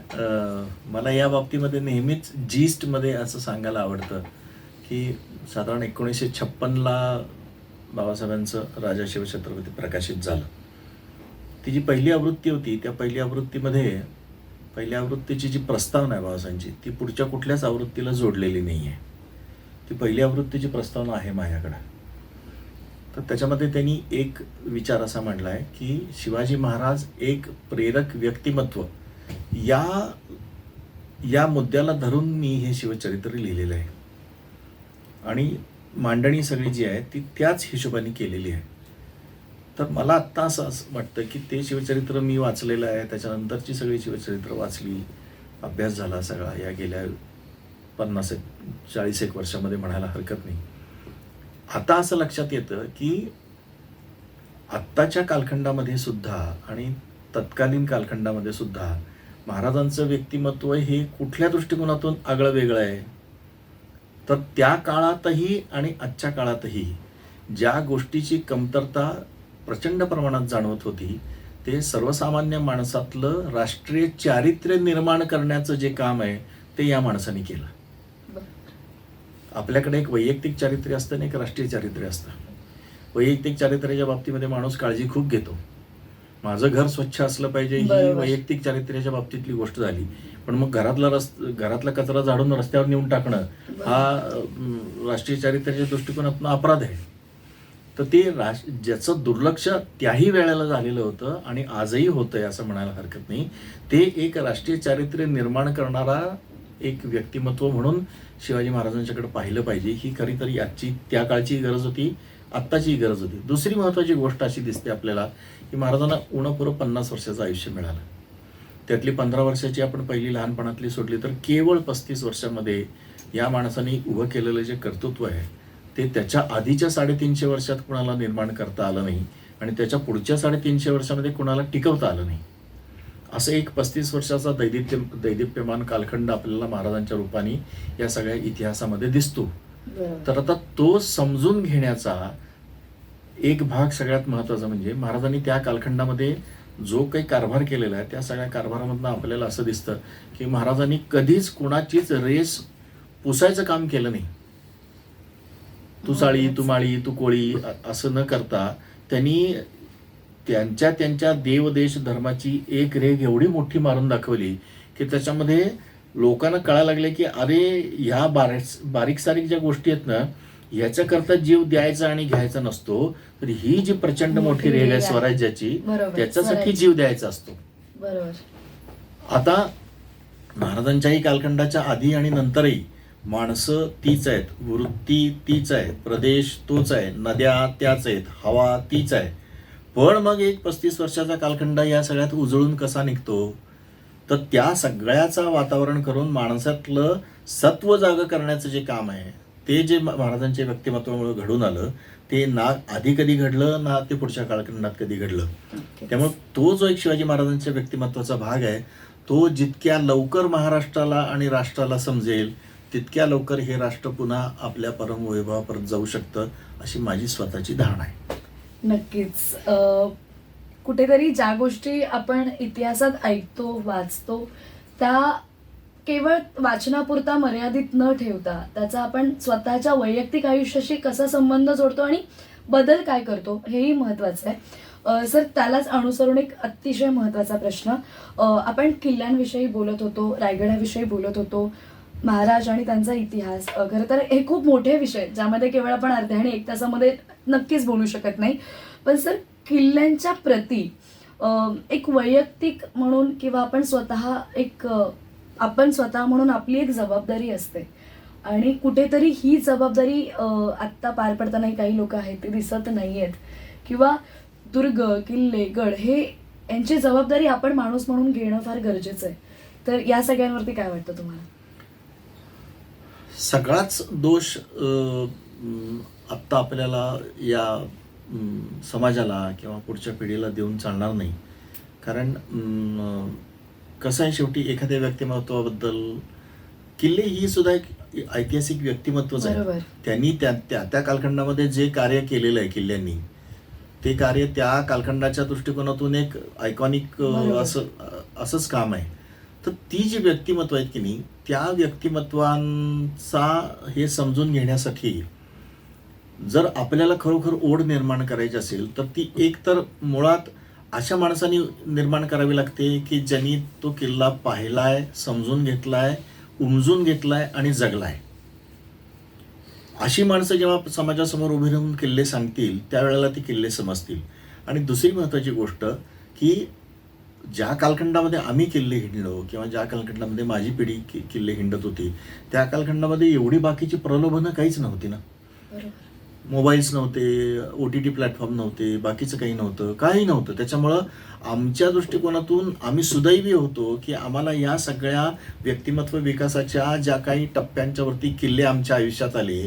मला या बाबतीमध्ये नेहमीच जीस्टमध्ये असं सांगायला आवडतं की साधारण 1956ला बाबासाहेबांचं राजा शिवछत्रपती प्रकाशित झालं. ती जी पहिली आवृत्ती होती, त्या पहिल्या आवृत्तीमध्ये पहिल्या आवृत्तीची जी प्रस्तावना आहे बाबासाहेबांची, ती पुढच्या कुठल्याच आवृत्तीला जोडलेली नाही आहे. ती पहिली आवृत्तीची प्रस्तावना आहे माझ्याकडं. तर त्याच्यामध्ये त्यांनी एक विचार असा मांडला आहे की शिवाजी महाराज एक प्रेरक व्यक्तिमत्व, या मुद्द्याला धरून मी हे शिवचरित्र लिहिलेलं आहे. आणि मांडणी सगळी जी आहे ती त्याच हिशोबाने केलेली आहे. तर मला आत्ता असं वाटतं की ते शिवचरित्र मी वाचलेलं आहे, त्याच्यानंतरची सगळी शिवचरित्र वाचली, अभ्यास झाला सगळा या गेल्या 40 वर्षामध्ये म्हणायला हरकत नाही. आता असं लक्षात येतं की आत्ताच्या कालखंडामध्ये सुद्धा आणि तत्कालीन कालखंडामध्ये सुद्धा महाराजांचं व्यक्तिमत्व हे कुठल्या दृष्टिकोनातून आगळं वेगळं आहे. तर त्या काळातही आणि आजच्या काळातही ज्या गोष्टीची कमतरता प्रचंड प्रमाणात जाणवत होती, ते सर्वसामान्य माणसातलं राष्ट्रीय चारित्र्य निर्माण करण्याचं जे काम आहे ते या माणसाने केलं. आपल्याकडे एक वैयक्तिक चारित्र्य असतं आणि एक राष्ट्रीय चारित्र्य असतं. वैयक्तिक चारित्र्याच्या बाबतीमध्ये माणूस काळजी खूप घेतो. माझं घर स्वच्छ असलं पाहिजे ही वैयक्तिक चारित्र्याच्या बाबतीतली गोष्ट झाली. पण मग घरातला कचरा झाडून रस्त्यावर नेऊन टाकणं हा राष्ट्रीय चारित्र्याच्या दृष्टिकोनातून अपराध आहे. तर ते ज्याचं दुर्लक्ष त्याही वेळेला झालेलं होतं आणि आजही होतंय असं म्हणायला हरकत नाही. ते एक राष्ट्रीय चारित्र्य निर्माण करणारा एक व्यक्तिमत्व म्हणून शिवाजी महाराजांच्याकडे पाहिलं पाहिजे. ही खरी आजची त्या काळची गरज होती, आत्ताचीही गरज होती. दुसरी महत्त्वाची गोष्ट अशी दिसते आपल्याला की महाराजांना उणपुरं 50 वर्षाचं आयुष्य मिळालं. त्यातली 15 वर्षाची आपण पहिली लहानपणातली सोडली तर केवळ 35 वर्षामध्ये या माणसाने उभं केलेलं जे कर्तृत्व आहे ते त्याच्या आधीच्या 350 वर्षात कुणाला निर्माण करता आलं नाही आणि त्याच्या पुढच्या 350 वर्षामध्ये कुणाला टिकवता आलं नाही. असं एक 35 वर्षाचा दैदिप्यमान कालखंड आपल्याला महाराजांच्या रूपाने या सगळ्या इतिहासामध्ये दिसतो. तर आता तो समजून घेण्याचा एक भाग सगळ्यात महत्त्वाचा म्हणजे महाराजांनी त्या कालखंडामध्ये जो काही कारभार केलेला आहे त्या सगळ्या कारभारामधनं आपल्याला असं दिसतं की महाराजांनी कधीच कुणाचीच रेस पुसायचं काम केलं नाही. तू साळी, तू माळी, तू कोळी असं न करता त्यांनी त्यांच्या देवदेश धर्माची एक रेघ एवढी मोठी मारून दाखवली की त्याच्यामध्ये लोकांना कळायला लागले की अरे ह्या बारीक सारीक ज्या गोष्टी आहेत ना ह्याच्याकरता जीव द्यायचा आणि घ्यायचा नसतो, तर ही जी प्रचंड मोठी रेघ आहे स्वराज्याची त्याच्यासाठी जीव द्यायचा असतो. बरोबर. आता महाराजांच्याही कालखंडाच्या आधी आणि नंतरही माणसं तीच आहेत, वृत्ती तीच आहे, प्रदेश तोच आहे, नद्या त्याच आहेत, हवा तीच आहे. पण मग एक 35 वर्षाचा कालखंड या सगळ्यात उजळून कसा निघतो, तर त्या सगळ्याचा वातावरण करून माणसातलं सत्व जागं करण्याचं जे काम आहे ते जे महाराजांच्या व्यक्तिमत्वामुळे घडून आलं ते ना आधी कधी घडलं ना ते पुढच्या कालखंडात कधी घडलं. त्यामुळे तो जो एक शिवाजी महाराजांच्या व्यक्तिमत्वाचा भाग आहे तो जितक्या लवकर महाराष्ट्राला आणि राष्ट्राला समजेल तितक्या लवकर हे राष्ट्र पुन्हा आपल्या परमवैभवापर्यंत जाऊ शकतं अशी माझी स्वतःची धारणा आहे. नक्कीच. कुठेतरी ज्या गोष्टी आपण इतिहासात ऐकतो, वाचतो, त्या केवळ वाचनापुरता मर्यादित न ठेवता त्याचा आपण स्वतःच्या वैयक्तिक आयुष्याशी कसा संबंध जोडतो आणि बदल काय करतो हेही महत्त्वाचं आहे. सर, त्यालाच अनुसरून एक अतिशय महत्त्वाचा प्रश्न. आपण किल्ल्यांविषयी बोलत होतो, रायगडाविषयी बोलत होतो, महाराज आणि त्यांचा इतिहास. खरं तर हे खूप मोठे विषय आहेत, ज्यामध्ये केवळ आपण अर्ध्या आणि 1 तासामध्ये नक्कीच बोलू शकत नाही. पण सर, किल्ल्यांच्या प्रती एक वैयक्तिक म्हणून किंवा आपण स्वतः म्हणून आपली एक जबाबदारी असते आणि कुठेतरी ही जबाबदारी आत्ता पार पडताना काही लोक आहेत ते दिसत नाही आहेत, किंवा दुर्ग, किल्ले, गड हे यांची जबाबदारी आपण माणूस म्हणून घेणं फार गरजेचं आहे. तर या सगळ्यांवरती काय वाटतं तुम्हाला? सगळाच दोष आत्ता आपल्याला या समाजाला किंवा पुढच्या पिढीला देऊन चालणार नाही. कारण कसं आहे, शेवटी एखाद्या व्यक्तिमत्वाबद्दल किल्ले ही सुद्धा एक ऐतिहासिक व्यक्तिमत्वच आहे. बरोबर. त्यांनी त्या कालखंडामध्ये जे कार्य केलेलं आहे किल्ल्यांनी, ते कार्य त्या कालखंडाच्या दृष्टिकोनातून एक आयकॉनिक बरोबर. असंच काम आहे. तर ती जी व्यक्तिमत्व आहेत की नाही, त्या व्यक्तिमत्वांचा हे समजून घेण्यासाठी जर आपल्याला खरोखर ओढ निर्माण करायची असेल तर ती एक तर मुळात अशा माणसांनी निर्माण करावी लागते की ज्यांनी तो किल्ला पाहिलाय, समजून घेतलाय, उमजून घेतलाय आणि जगलाय. अशी माणसं जेव्हा समाजासमोर उभी राहून किल्ले सांगतील त्यावेळेला ती किल्ले समजतील. आणि दुसरी महत्त्वाची गोष्ट की ज्या कालखंडामध्ये आम्ही किल्ले हिंडलो किंवा ज्या कालखंडामध्ये माझी पिढी किल्ले हिंडत होती, त्या कालखंडामध्ये एवढी बाकीची प्रलोभनं काहीच नव्हती ना. बरोबर. मोबाईल्स नव्हते, OTT प्लॅटफॉर्म नव्हते, बाकीचं काही नव्हतं, काही नव्हतं. त्याच्यामुळं आमच्या दृष्टिकोनातून आम्ही सुदैवी होतो की आम्हाला या सगळ्या व्यक्तिमत्व विकासाच्या ज्या काही टप्प्यांच्यावरती किल्ले आमच्या आयुष्यात आले,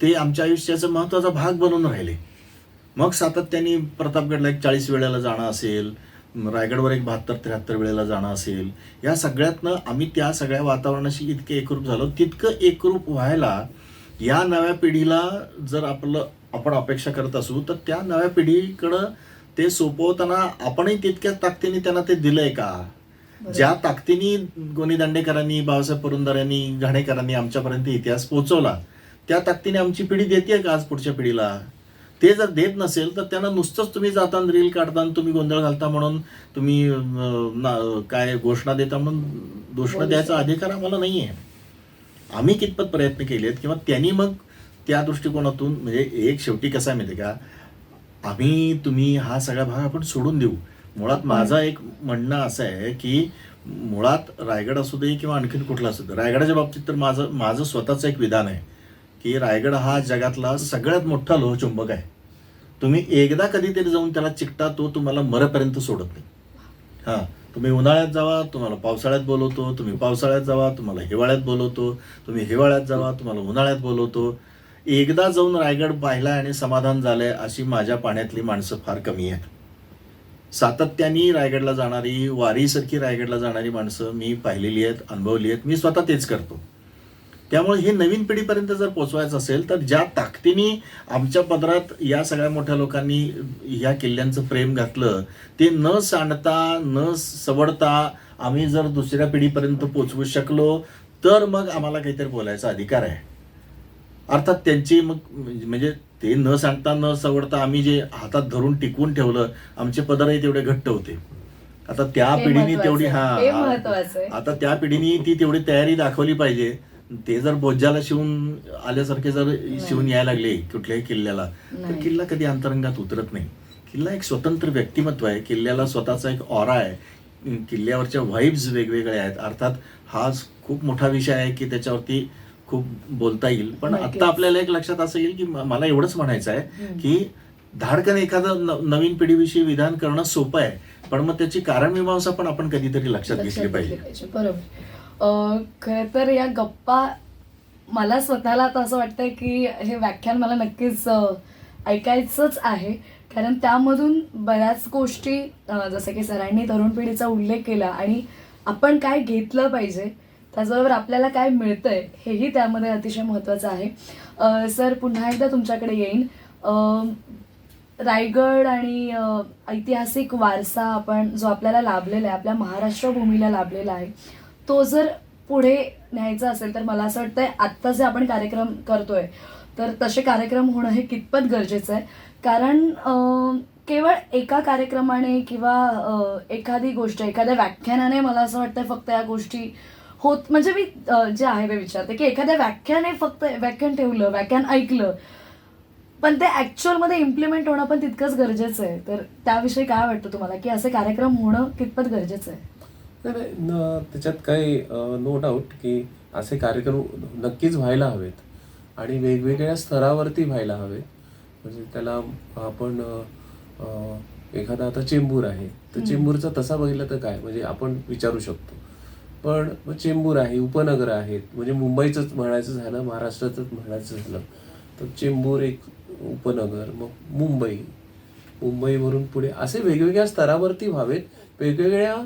ते आमच्या आयुष्याचा महत्त्वाचा भाग बनून राहिले. मग सातत्याने प्रतापगडला एक 40 वेळेला जाणं असेल, रायगडवर एक 72-73 वेळेला जाणं असेल, या सगळ्यातनं आम्ही त्या सगळ्या वातावरणाशी इतके एकरूप झालो. तितकं एकरूप व्हायला या नव्या पिढीला जर आपण अपेक्षा करत असू तर त्या नव्या पिढीकडं ते सोपवताना आपणही तितक्याच ताकदीने त्यांना ते दिलंय का? ज्या ताकदीने गोनी दांडेकरांनी, बाबासाहेब पुरंदरेंनी, घाणेकरांनी आमच्यापर्यंत इतिहास पोहोचवला, त्या ताकदीने आमची पिढी देते का आज पुढच्या पिढीला? ते जर देत नसेल तर त्यांना नुसतंच तुम्ही जाताना रील काढता, तुम्ही गोंधळ घालता म्हणून, तुम्ही काय घोषणा देता म्हणून घोषणा द्यायचा अधिकार आम्हाला नाही आहे. आम्ही कितपत प्रयत्न केलेत किंवा त्यांनी मग त्या दृष्टिकोनातून, म्हणजे एक शेवटी कसं आहे माहिती का, तुम्ही हा सगळा भाग आपण सोडून देऊ. मुळात माझं एक म्हणणं असं आहे की मुळात रायगड असू दे किंवा आणखीन कुठला असू दे, रायगडाच्या बाबतीत तर माझं स्वतःचं एक विधान आहे की रायगड हा जगातला सगळ्यात मोठा लोहचुंबक आहे. तुम्ही एकदा कधीतरी जाऊन त्याला चिकटा, तो तुम्हाला मरेपर्यंत सोडत नाही. हां, तुम्ही उन्हाळ्यात जावा, तुम्हाला पावसाळ्यात बोलवतो, तुम्ही पावसाळ्यात जावा, तुम्हाला हिवाळ्यात बोलवतो, तुम्ही हिवाळ्यात जावा, तुम्हाला उन्हाळ्यात बोलवतो. एकदा जाऊन रायगड पाहिला आणि समाधान झालंय अशी माझ्या पाण्यातली माणसं फार कमी आहेत. सातत्याने रायगडला जाणारी, वारीसारखी रायगडला जाणारी माणसं मी पाहिलेली आहेत, अनुभवली आहेत. मी स्वतः तेच करतो. त्यामुळे हे नवीन पिढीपर्यंत जर पोचवायचं असेल तर ज्या ताकदीने आमच्या पदरात या सगळ्या मोठ्या लोकांनी ह्या किल्ल्यांचं प्रेम घातलं, ते न सांडता, न सवडता आम्ही जर दुसऱ्या पिढीपर्यंत पोचवू शकलो तर मग आम्हाला काहीतरी बोलायचा अधिकार आहे. अर्थात त्यांची मग म्हणजे ते न सांडता, न सवडता आम्ही जे हातात धरून टिकवून ठेवलं, आमचे पदरही तेवढे घट्ट होते. आता त्या पिढीने तेवढी आता त्या पिढीने ती तेवढी तयारी दाखवली पाहिजे. ते जर बोज्जाला शिवून आल्यासारखे जर शिवून यायला लागले कुठल्याही किल्ल्याला, तर किल्ला कधी अंतरंगात उतरत नाही. किल्ला एक स्वतंत्र व्यक्तिमत्व आहे, किल्ल्याला स्वतःचा एक ऑरा आहे, किल्ल्यावरच्या व्हाईब्स वेगवेगळ्या आहेत. अर्थात हा खूप मोठा विषय आहे की त्याच्यावरती खूप बोलता येईल. पण आता आपल्याला एक लक्षात असं येईल की मला एवढंच म्हणायचं आहे की धाडकन एखादं नवीन पिढीविषयी विधान करणं सोपं आहे, पण मग त्याची कारणमीमांसा पण आपण कधीतरी लक्षात घेतली पाहिजे. बरोबर. खरं तर या गप्पा मला स्वतःला आता असं वाटतंय की हे व्याख्यान मला नक्कीच ऐकायचंच आहे, कारण त्यामधून बऱ्याच गोष्टी जसं की सरांनी तरुण पिढीचा उल्लेख केला आणि आपण काय घेतलं पाहिजे, त्याचबरोबर आपल्याला काय मिळतंय हेही त्यामध्ये अतिशय महत्त्वाचं आहे. सर, पुन्हा एकदा तुमच्याकडे येईन. रायगड आणि ऐतिहासिक वारसा आपण जो आपल्याला लाभलेला आहे, आपल्या महाराष्ट्र भूमीला लाभलेला आहे, तो जर पुढे न्यायचा असेल तर मला असं वाटतंय आत्ता जे आपण कार्यक्रम करतोय तर तसे कार्यक्रम होणं हे कितपत गरजेचं आहे. कारण केवळ एका कार्यक्रमाने किंवा एखादी गोष्ट एखाद्या व्याख्यानाने मला असं वाटतं फक्त या गोष्टी होत, म्हणजे मी जे आहे ते विचारते की एखाद्या व्याख्यान ठेवलं, व्याख्यान ऐकलं, पण ते ॲक्च्युअलमध्ये इम्प्लिमेंट होणं पण तितकंच गरजेचं आहे. तर त्याविषयी काय वाटतं तुम्हाला की असे कार्यक्रम होणं कितपत गरजेचं आहे? नाही नाही, त्याच्यात काही नो डाऊट की असे कार्यक्रम नक्कीच व्हायला हवेत आणि वेगवेगळ्या स्तरावरती व्हायला हवेत. म्हणजे त्याला आपण एखादा आता चेंबूर आहे तर चेंबूरचा तसा बघितलं तर काय, म्हणजे आपण विचारू शकतो. पण मग चेंबूर आहे, उपनगर आहेत, म्हणजे मुंबईचंच म्हणायचं झालं, महाराष्ट्राचंच म्हणायचं झालं तर चेंबूर एक उपनगर, मग मुंबईवरून पुढे असे वेगवेगळ्या स्तरावरती व्हावेत. वेगवेगळ्या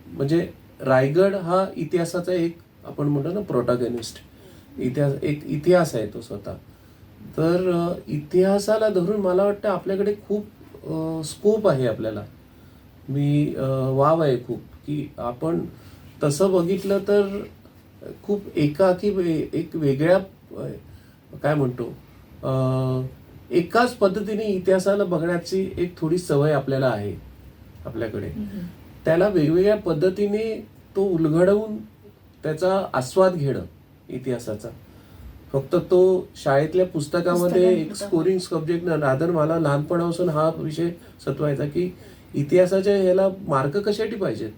म्हणजे रायगड हा इतिहासाचा एक आपण म्हणतो ना प्रोटॅगनिस्ट, एक इतिहास आहे तो स्वतः. तर इतिहासाला धरून मला वाटतं आपल्याकडे खूप स्कोप आहे आपल्याला. वाव आहे खूप की आपण तसं बघितलं तर खूप एक वेगळ्या काय म्हणतो एकाच पद्धतीने इतिहासाला बघण्याची एक थोडी सवय आपल्याला आहे आपल्याकडे. त्याला वेगवेगळ्या पद्धतीने तो उलगडवून त्याचा आस्वाद घेणं इतिहासाचा, फक्त तो शाळेतल्या पुस्तकामध्ये एक स्कोरिंग सब्जेक्ट न रादर मला लहानपणापासून हा विषय सतवायचा की इतिहासाच्या ह्याला मार्क कशासाठी पाहिजेत.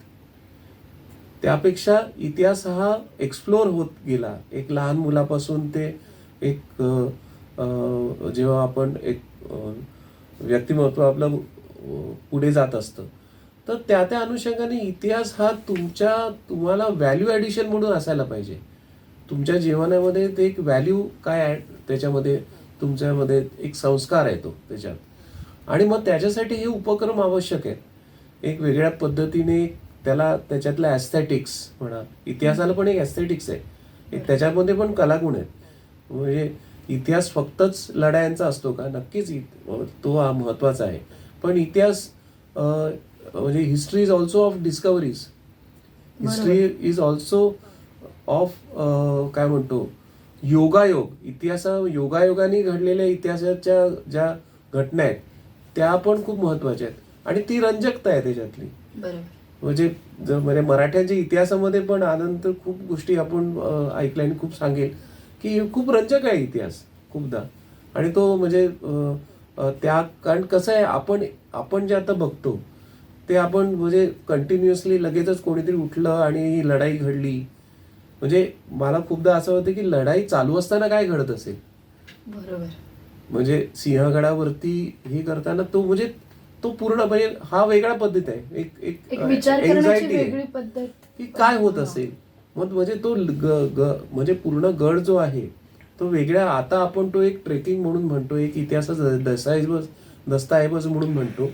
त्यापेक्षा इतिहास हा एक्सप्लोर होत गेला एक लहान मुलापासून ते एक जेव्हा आपण एक व्यक्तिमत्व आपलं पुढे जात असतं तर त्या अनुषंगाने इतिहास हा तुम्हाला व्हॅल्यू ॲडिशन म्हणून असायला पाहिजे. तुमच्या जीवनामध्ये ते एक व्हॅल्यू काय आहे त्याच्यामध्ये, तुमच्यामध्ये एक संस्कार आहे तो त्याच्यात. आणि मग त्याच्यासाठी हे उपक्रम आवश्यक आहेत. एक वेगळ्या पद्धतीने त्याच्यातलं ॲस्थेटिक्स म्हणा, इतिहासाला पण एक ॲस्थेटिक्स आहे, एक त्याच्यामध्ये पण कलागुण आहेत. म्हणजे इतिहास फक्तच लढायांचा असतो का? नक्कीच तो महत्त्वाचा आहे. पण इतिहास म्हणजे history is also of discoveries, history is also of काय म्हणतो योगायोग. योगायोगाने घडलेल्या इतिहासाच्या ज्या घटना आहेत त्या पण खूप महत्त्वाच्या आहेत आणि ती रंजकता आहे त्याच्यातली. म्हणजे मराठ्यांच्या इतिहासामध्ये पण आनंद खूप गोष्टी आपण ऐकल्या आणि खूप सांगेल की खूप रंजक आहे इतिहास खूपदा. आणि तो म्हणजे कारण कसं आहे आपण जे आता बघतो ते आपण म्हणजे कंटिन्युअसली लगेचच कोणीतरी उठलं आणि ही लढाई घडली. म्हणजे मला खूपदा असं होतं की लढाई चालू असताना काय घडत असेल. बरोबर. म्हणजे सिंहगडावरती हे करताना तो पूर्ण म्हणजे हा वेगळा पद्धत आहे, एक विचार करण्याची एन्झायटी वेगळी आहे पद्धत की काय होत असेल. मग म्हणजे तो म्हणजे पूर्ण गड जो आहे तो वेगळ्या, आता आपण तो एक ट्रेकिंग म्हणून म्हणतो, एक इतिहासाचा दस्तऐवज म्हणून म्हणतो,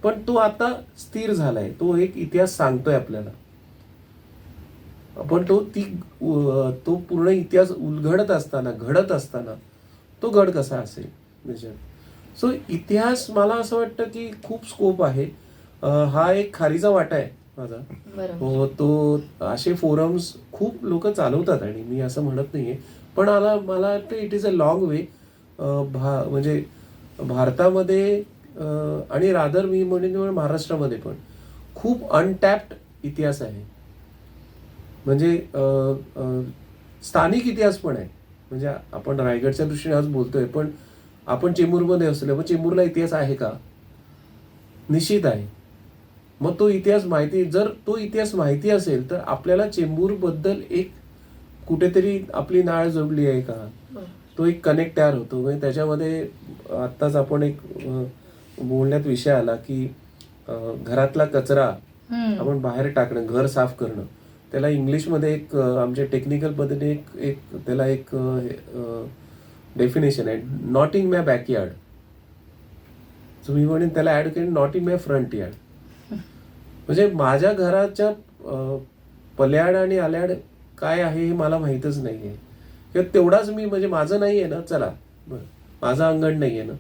पण तो आता स्थिर झालाय. तो एक इतिहास सांगतोय आपल्याला. आपण तो पूर्ण इतिहास घडत असताना तो गड कसा असेल. सो इतिहास मला असं वाटतं की खूप स्कोप आहे. हा एक खारीचा वाटा आहे माझा. तो असे फोरम्स खूप लोक चालवतात आणि मी असं म्हणत नाहीये, पण मला वाटतं इट इज अ लॉंग वे. म्हणजे भारतामध्ये आणि रादर मी म्हणेन महाराष्ट्रामध्ये पण खूप अनटॅप्ड इतिहास आहे. म्हणजे स्थानिक इतिहास पण आहे. म्हणजे आपण रायगडच्या दृष्टीने आज बोलतोय, पण आपण चेंबूरमध्ये असलो, मग चेंबूरला इतिहास आहे का? निश्चित आहे. मग जर तो इतिहास माहिती असेल तर आपल्याला चेंबूरबद्दल एक कुठेतरी आपली नाळ जोडली आहे का, तो एक कनेक्ट तयार होतो. म्हणजे त्याच्यामध्ये आत्ताच आपण एक बोलण्यात विषय आला की घरातला कचरा आपण बाहेर टाकणं, घर साफ करणं, त्याला इंग्लिशमध्ये एक आमच्या टेक्निकल पद्धतीने एक त्याला एक डेफिनेशन आहे, नॉट इन माय बॅकयार्ड. मी म्हणेन त्याला ऍड करेन not in my front yard. म्हणजे माझ्या घराच्या पल्याड आणि आल्याड काय आहे हे मला माहीतच नाहीये, किंवा तेवढाच मी म्हणजे माझं नाही आहे ना, चला बरं माझं अंगण नाही आहे ना.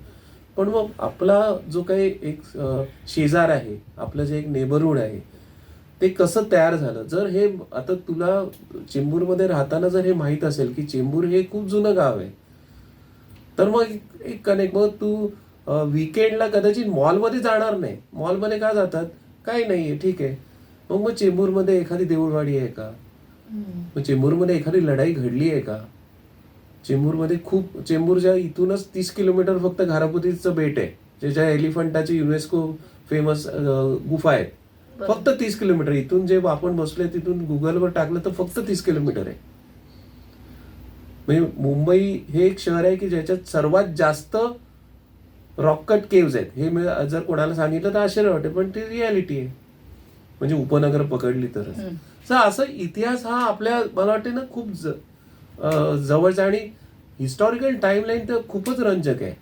पण मग आपला जो काही एक शेजार आहे, आपलं जे एक नेबरहूड आहे, ते कसं तयार झालं. जर हे आता तुला चेंबूरमध्ये राहताना जर हे माहीत असेल की चेंबूर हे खूप जुनं गाव आहे, तर मग एक कनेक्ट. मग तू विकेंडला कदाचित मॉलमध्ये जाणार नाही. मॉलमध्ये का जातात? काही नाही आहे, ठीक आहे. मग चेंबूरमध्ये एखादी देऊळवाडी आहे का? मग चेंबूरमध्ये एखादी लढाई घडली आहे का? चेंबूरमध्ये चेंबूरच्या इथूनच 30 किलोमीटर फक्त घारापुतीचं बेट आहे, ज्याच्या एलिफंटाची युनेस्को फेमस गुफा आहेत. फक्त 30 किलोमीटर इथून. जे आपण बसलोय तिथून गुगलवर टाकलं तर फक्त 30 किलोमीटर आहे. म्हणजे मुंबई हे एक शहर आहे की ज्याच्यात सर्वात जास्त रॉककट केव्ज आहेत. हे मी जर कोणाला सांगितलं तर आश्चर्य वाटेल, पण ती रियालिटी आहे. म्हणजे उपनगर पकडली तरच. तर असं इतिहास हा आपल्या, मला वाटते ना, खूप जवळचा. आणि हिस्टॉरिकल टाइमलाईन तर खूपच रंजक आहे.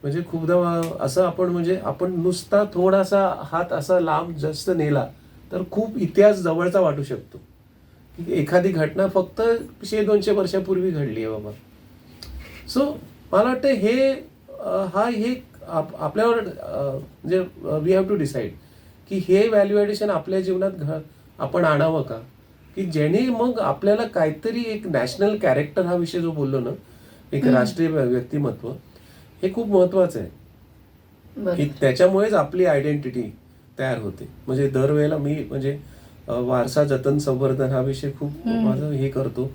म्हणजे खूपदा असं आपण नुसता थोडासा हात असा लांब जास्त नेला तर खूप इतिहास जवळचा वाटू शकतो. एखादी घटना फक्त 100-200 वर्षापूर्वी घडली आहे बाबा. सो मला वाटतं हे आपल्यावर म्हणजे वी हॅव टू डिसाईड की हे व्हॅल्यू ॲडिशन आपल्या जीवनात आपण आणावं का, की ज्याने मग आपल्याला काहीतरी एक नॅशनल कॅरेक्टर, हा विषय जो बोललो ना, एक राष्ट्रीय व्यक्तिमत्व, हे खूप महत्वाचं आहे की त्याच्यामुळेच आपली आयडेंटिटी तयार होते. म्हणजे दरवेळेला मी वारसा जतन संवर्धन हा विषय खूप माझं हे करतो.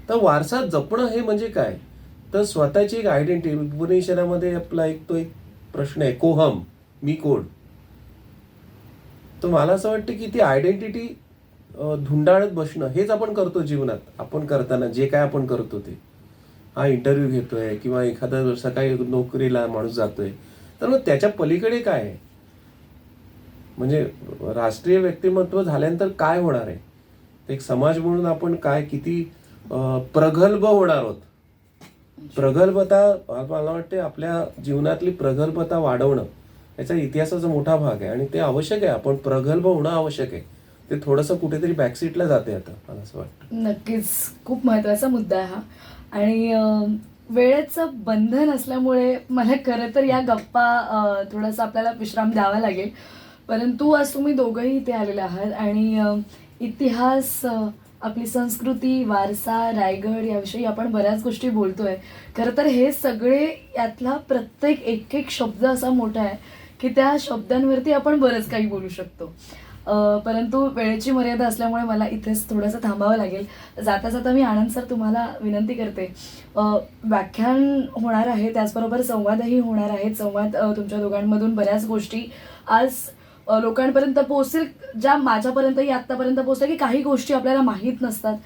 तर वारसा जपणं हे म्हणजे काय, तर स्वतःची एक आयडेंटिटी. उपनिषदामध्ये आपला तो एक प्रश्न आहे, कोहम, मी कोण. तर मला असं वाटतं की ती आयडेंटिटी धुंडाळत बसणं हेच आपण करतो जीवनात. आपण करताना जे काय आपण करतो ते, हा इंटरव्ह्यू घेतोय किंवा एखादा सकाळी नोकरीला माणूस जातोय, तर मग त्याच्या पलीकडे काय आहे. म्हणजे राष्ट्रीय व्यक्तिमत्व झाल्यानंतर काय होणार आहे, एक समाज म्हणून आपण काय किती प्रगल्भ होणार आहोत. प्रगल्भता, मला वाटते आपल्या जीवनातली प्रगल्भता वाढवणं याचा इतिहासाचा मोठा भाग आहे आणि ते आवश्यक आहे. आपण प्रगल्भ होणं आवश्यक आहे. ते थोडंसं कुठेतरी बॅकसीटला जाते आता, मला असं वाटतं. नक्कीच खूप महत्त्वाचा मुद्दा आहे हा. आणि वेळेचं बंधन असल्यामुळे मला खरं तर या गप्पा थोडासा आपल्याला विश्राम द्यावा लागेल. परंतु आज तुम्ही दोघंही इथे आलेले आहात आणि इतिहास, आपली संस्कृती, वारसा, रायगड याविषयी आपण बऱ्याच गोष्टी बोलतोय. खरं तर हे सगळे, यातला प्रत्येक एक शब्द असा मोठा आहे की त्या शब्दांवरती आपण बरंच काही बोलू शकतो. परंतु वेळेची मर्यादा असल्यामुळे मला इथेच थोडंसं थांबावं लागेल. जाता जाता मी आनंद सर तुम्हाला विनंती करते, व्याख्यान होणार आहे, त्याचबरोबर संवादही होणार आहेत. संवाद तुमच्या दोघांमधून बऱ्याच गोष्टी आज लोकांपर्यंत पोहोचतील, ज्या माझ्यापर्यंतही आत्तापर्यंत पोहोचल्या की काही गोष्टी आपल्याला माहीत नसतात.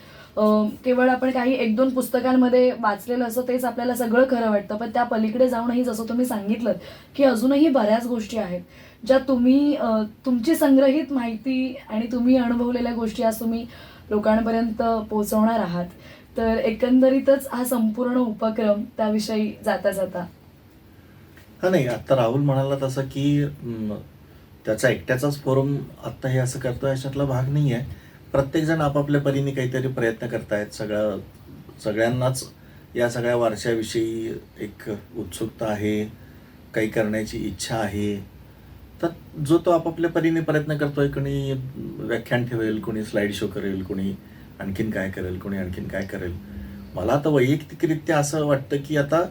केवळ आपण काही 1-2 पुस्तकांमध्ये वाचलेलं असं तेच आपल्याला सगळं खरं वाटतं. पण त्या पलीकडे जाऊनही जसं तुम्ही सांगितलं की अजूनही बऱ्याच गोष्टी आहेत ज्या तुम्ही तुमची संग्रहित माहिती आणि तुम्ही अनुभवलेल्या गोष्टी आज तुम्ही लोकांपर्यंत पोहोचवणार आहात. तर एकंदरीतच हा संपूर्ण उपक्रम त्याविषयी जाता जाता. हा, नाही, आता राहुल म्हणाला तसं की त्याचा एकट्याचाच फोरम आत्ता हे असं करतोय अशातला भाग नाही आहे. प्रत्येकजण आपापल्या परीने काहीतरी प्रयत्न करतायत. सगळ्यांनाच या सगळ्या वारशाविषयी एक उत्सुकता आहे, काही करण्याची इच्छा आहे. तर जो तो आपापल्या परीने प्रयत्न करतोय. कोणी व्याख्यान ठेवेल, कोणी स्लाइड शो करेल, कोणी आणखीन काय करेल, कोणी आणखीन काय करेल. मला आता वैयक्तिकरित्या असं वाटतं की आता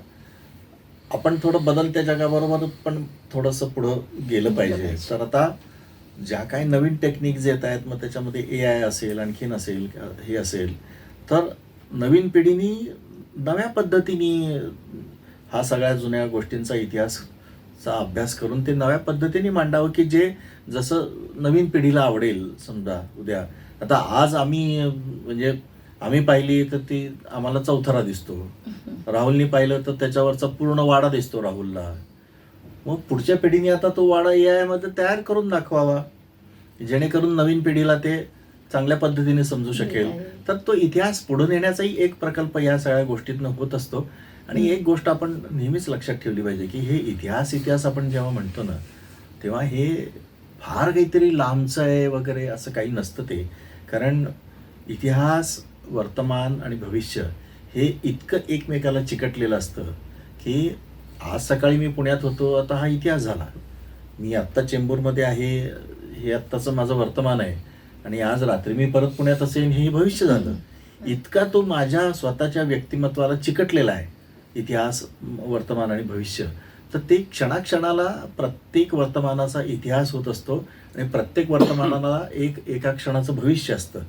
आपण थोडं बदलत्या जगाबरोबर पण थोडंसं पुढं गेलं पाहिजे. तर आता ज्या काही नवीन टेक्निक्स येत आहेत, मग त्याच्यामध्ये AI असेल, आणखीन असेल, हे असेल, तर नवीन पिढीनी नव्या पद्धतीने हा सगळ्या जुन्या गोष्टींचा इतिहासचा अभ्यास करून ते नव्या पद्धतीने मांडावं की जे जसं नवीन पिढीला आवडेल. समजा उद्या आता आज आम्ही पाहिली तर ती आम्हाला चौथरा दिसतो, राहुलनी पाहिलं तर त्याच्यावरचा पूर्ण वाडा दिसतो राहुलला. मग पुढच्या पिढीने आता तो वाडा AI मध्ये तयार करून दाखवावा, जेणेकरून नवीन पिढीला ते चांगल्या पद्धतीने समजू शकेल. तर तो इतिहास पुढे नेण्याचाही एक प्रकल्प या सगळ्या गोष्टीतनं होत असतो. आणि एक गोष्ट आपण नेहमीच लक्षात ठेवली पाहिजे की हे इतिहास आपण जेव्हा म्हणतो ना, तेव्हा हे फार काहीतरी लांबचं आहे वगैरे असं काही नसतं ते. कारण इतिहास, वर्तमान आणि भविष्य हे इतकं एकमेकाला चिकटलेलं असतं की आज सकाळी मी पुण्यात होतो, आता हा इतिहास झाला. मी आत्ता चेंबूरमध्ये आहे, हे आत्ताचं माझं वर्तमान आहे आणि आज रात्री मी परत पुण्यात असेन, हे भविष्य झालं. इतका तो माझ्या स्वतःच्या व्यक्तिमत्वाला चिकटलेला आहे, इतिहास, वर्तमान आणि भविष्य. तर ते क्षणाक्षणाला प्रत्येक वर्तमानाचा इतिहास होत असतो आणि प्रत्येक वर्तमानाला एका क्षणाचं भविष्य असतं.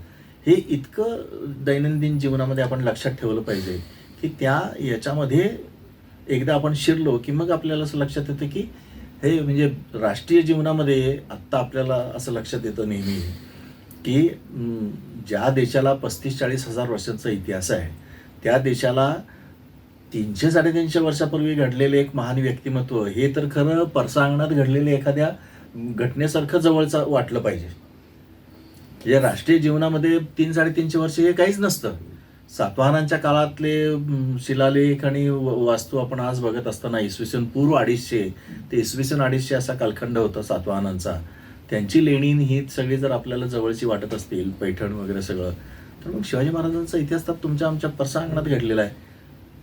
हे इतकं दैनंदिन जीवनामध्ये आपण लक्षात ठेवलं पाहिजे की याच्यामध्ये एकदा आपण शिरलो की मग आपल्याला असं लक्षात येतं की हे म्हणजे राष्ट्रीय जीवनामध्ये आत्ता आपल्याला असं लक्षात येतं नेहमी की ज्या देशाला 35-40 हजार वर्षांचा इतिहास आहे, त्या देशाला 300-350 वर्षापूर्वी घडलेले एक महान व्यक्तिमत्व हे तर खरं परसांगणात घडलेले एखाद्या घटनेसारखं जवळचं वाटलं पाहिजे. या राष्ट्रीय जीवनामध्ये 300-350 वर्ष हे काहीच नसतं. सातवाहनांच्या काळातले शिलालेख आणि वास्तू आपण आज बघत असताना इसवी सन पूर्व 250 ते इसवी सन 250 असा कालखंड होता सातवाहनांचा. त्यांची लेणी ही सगळी जर आपल्याला जवळची वाटत असतील, पैठण वगैरे सगळं, तर मग शिवाजी महाराजांचा इतिहास तर तुमच्या आमच्या परसांगणात घडलेला आहे.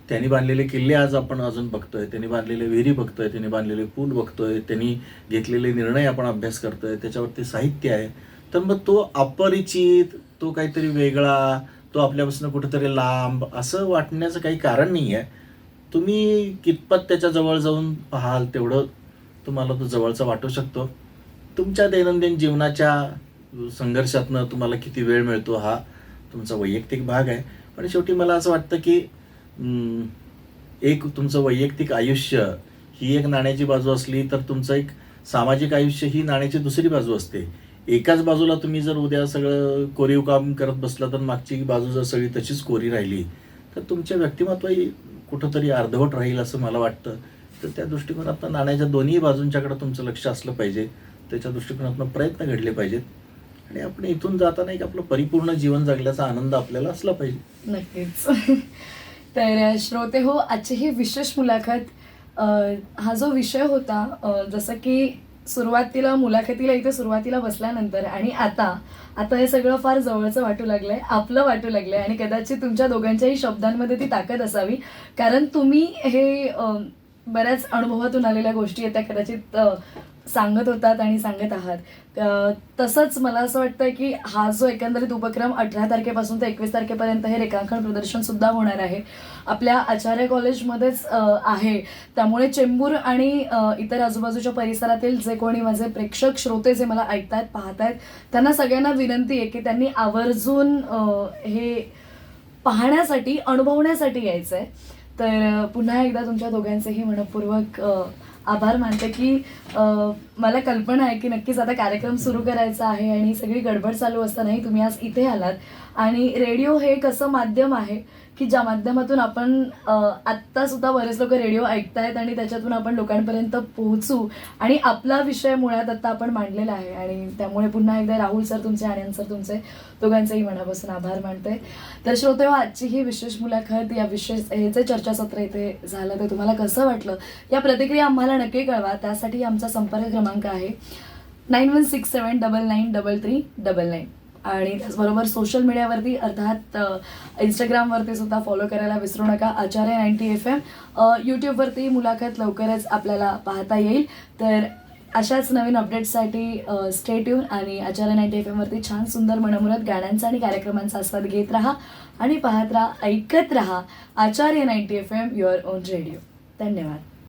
त्यांनी बांधलेले किल्ले आज आपण अजून बघतोय, त्यांनी बांधलेले विहिरी बघतोय, त्यांनी बांधलेले पूल बघतोय, त्यांनी घेतलेले निर्णय आपण अभ्यास करतोय, त्याच्यावरती साहित्य आहे. तर मग तो अपरिचित, तो काहीतरी वेगळा, तो आपल्यापासून कुठेतरी लांब असं वाटण्याचं काही कारण नाही आहे. तुम्ही कितपत त्याच्या जवळ जाऊन पाहाल तेवढं तुम्हाला तो जवळचा वाटू शकतो. तुमच्या दैनंदिन जीवनाच्या संघर्षातनं तुम्हाला किती वेळ मिळतो हा तुमचा वैयक्तिक भाग आहे. पण शेवटी मला असं वाटतं की एक तुमचं वैयक्तिक आयुष्य ही एक नाण्याची बाजू असली तर तुमचं एक सामाजिक आयुष्य ही नाण्याची दुसरी बाजू असते. एकाच बाजूला तुम्ही जर उद्या सगळं कोरीव काम करत बसला तर मागची बाजू जर सगळी तशीच कोरी राहिली तर तुमच्या व्यक्तिमत्वही कुठंतरी अर्धवट राहील असं मला वाटतं. तर त्या दृष्टिकोनातून नाण्याच्या दोन्ही बाजूंच्याकडे तुमचं लक्ष असलं पाहिजे, त्याच्या दृष्टिकोनातून प्रयत्न घडले पाहिजेत आणि आपण इथून जाताना एक आपलं परिपूर्ण जीवन जगल्याचा आनंद आपल्याला असला पाहिजे. नक्कीच. तर श्रोते हो, आजची ही विशेष मुलाखत, हा जो विषय होता, जसं की मुलाखतीला इथे सुरुवातीला बसल्यानंतर आणि आता हे सगळं फार जवळचं वाटू लागलंय, आपलं वाटू लागलंय आणि कदाचित तुमच्या दोघांच्याही शब्दांमध्ये ती ताकद असावी, कारण तुम्ही हे बऱ्याच अनुभवातून आलेल्या गोष्टी आहेत त्या कदाचित सांगत होतात आणि सांगत आहात. तसंच मला असं वाटतं की हा जो एकंदरीत उपक्रम 18 तारखेपासून ते 21 तारखेपर्यंत हे रेखांकन प्रदर्शन सुद्धा होणार आहे, आपल्या आचार्य कॉलेजमध्येच आहे. त्यामुळे चेंबूर आणि इतर आजूबाजूच्या परिसरातील जे कोणी माझे प्रेक्षक श्रोते जे मला ऐकतायत, पाहतायत, त्यांना सगळ्यांना विनंती आहे की त्यांनी आवर्जून हे पाहण्यासाठी, अनुभवण्यासाठी यायचं आहे. तर पुन्हा एकदा तुमच्या दोघांचेही मनपूर्वक आभार मानते की मला कल्पना आहे की नक्कीच आता कार्यक्रम सुरू करायचा आहे आणि सगळी गडबड चालू असतानाही तुम्ही आज इथे आलात. आणि रेडिओ हे एक असं माध्यम आहे की ज्या माध्यमातून आपण आत्ता सुद्धा बरेच लोक रेडिओ ऐकतायत आणि त्याच्यातून आपण लोकांपर्यंत पोहोचू आणि आपला विषय मुळात आता आपण मांडलेला आहे. आणि त्यामुळे पुन्हा एकदा राहुल सर तुमचे, आनंद सर तुमचे, दोघांचेही मनापासून आभार मानते. तर श्रोते हो, आजची ही विशेष मुलाखत, या हे जे चर्चासत्र इथे झालं ते तुम्हाला कसं वाटलं या प्रतिक्रिया आम्हाला नक्की कळवा. त्यासाठी आमचा संपर्क क्रमांक आहे 9167993399 आणि त्याचबरोबर सोशल मीडियावरती अर्थात इंस्टाग्रामवरती सुद्धा फॉलो करायला विसरू नका, आचार्य 90 FM. यूट्यूबवरती मुलाखत लवकरच आपल्याला पाहता येईल. तर अशाच नवीन अपडेट्ससाठी स्टे ट्यून आणि आचार्य 90 FM वरती छान सुंदर मनमुराद गाण्यांचा आणि कार्यक्रमांचा आस्वाद घेत राहा आणि पाहत राहा, ऐकत राहा आचार्य 90 FM, युअर ओन रेडिओ. धन्यवाद.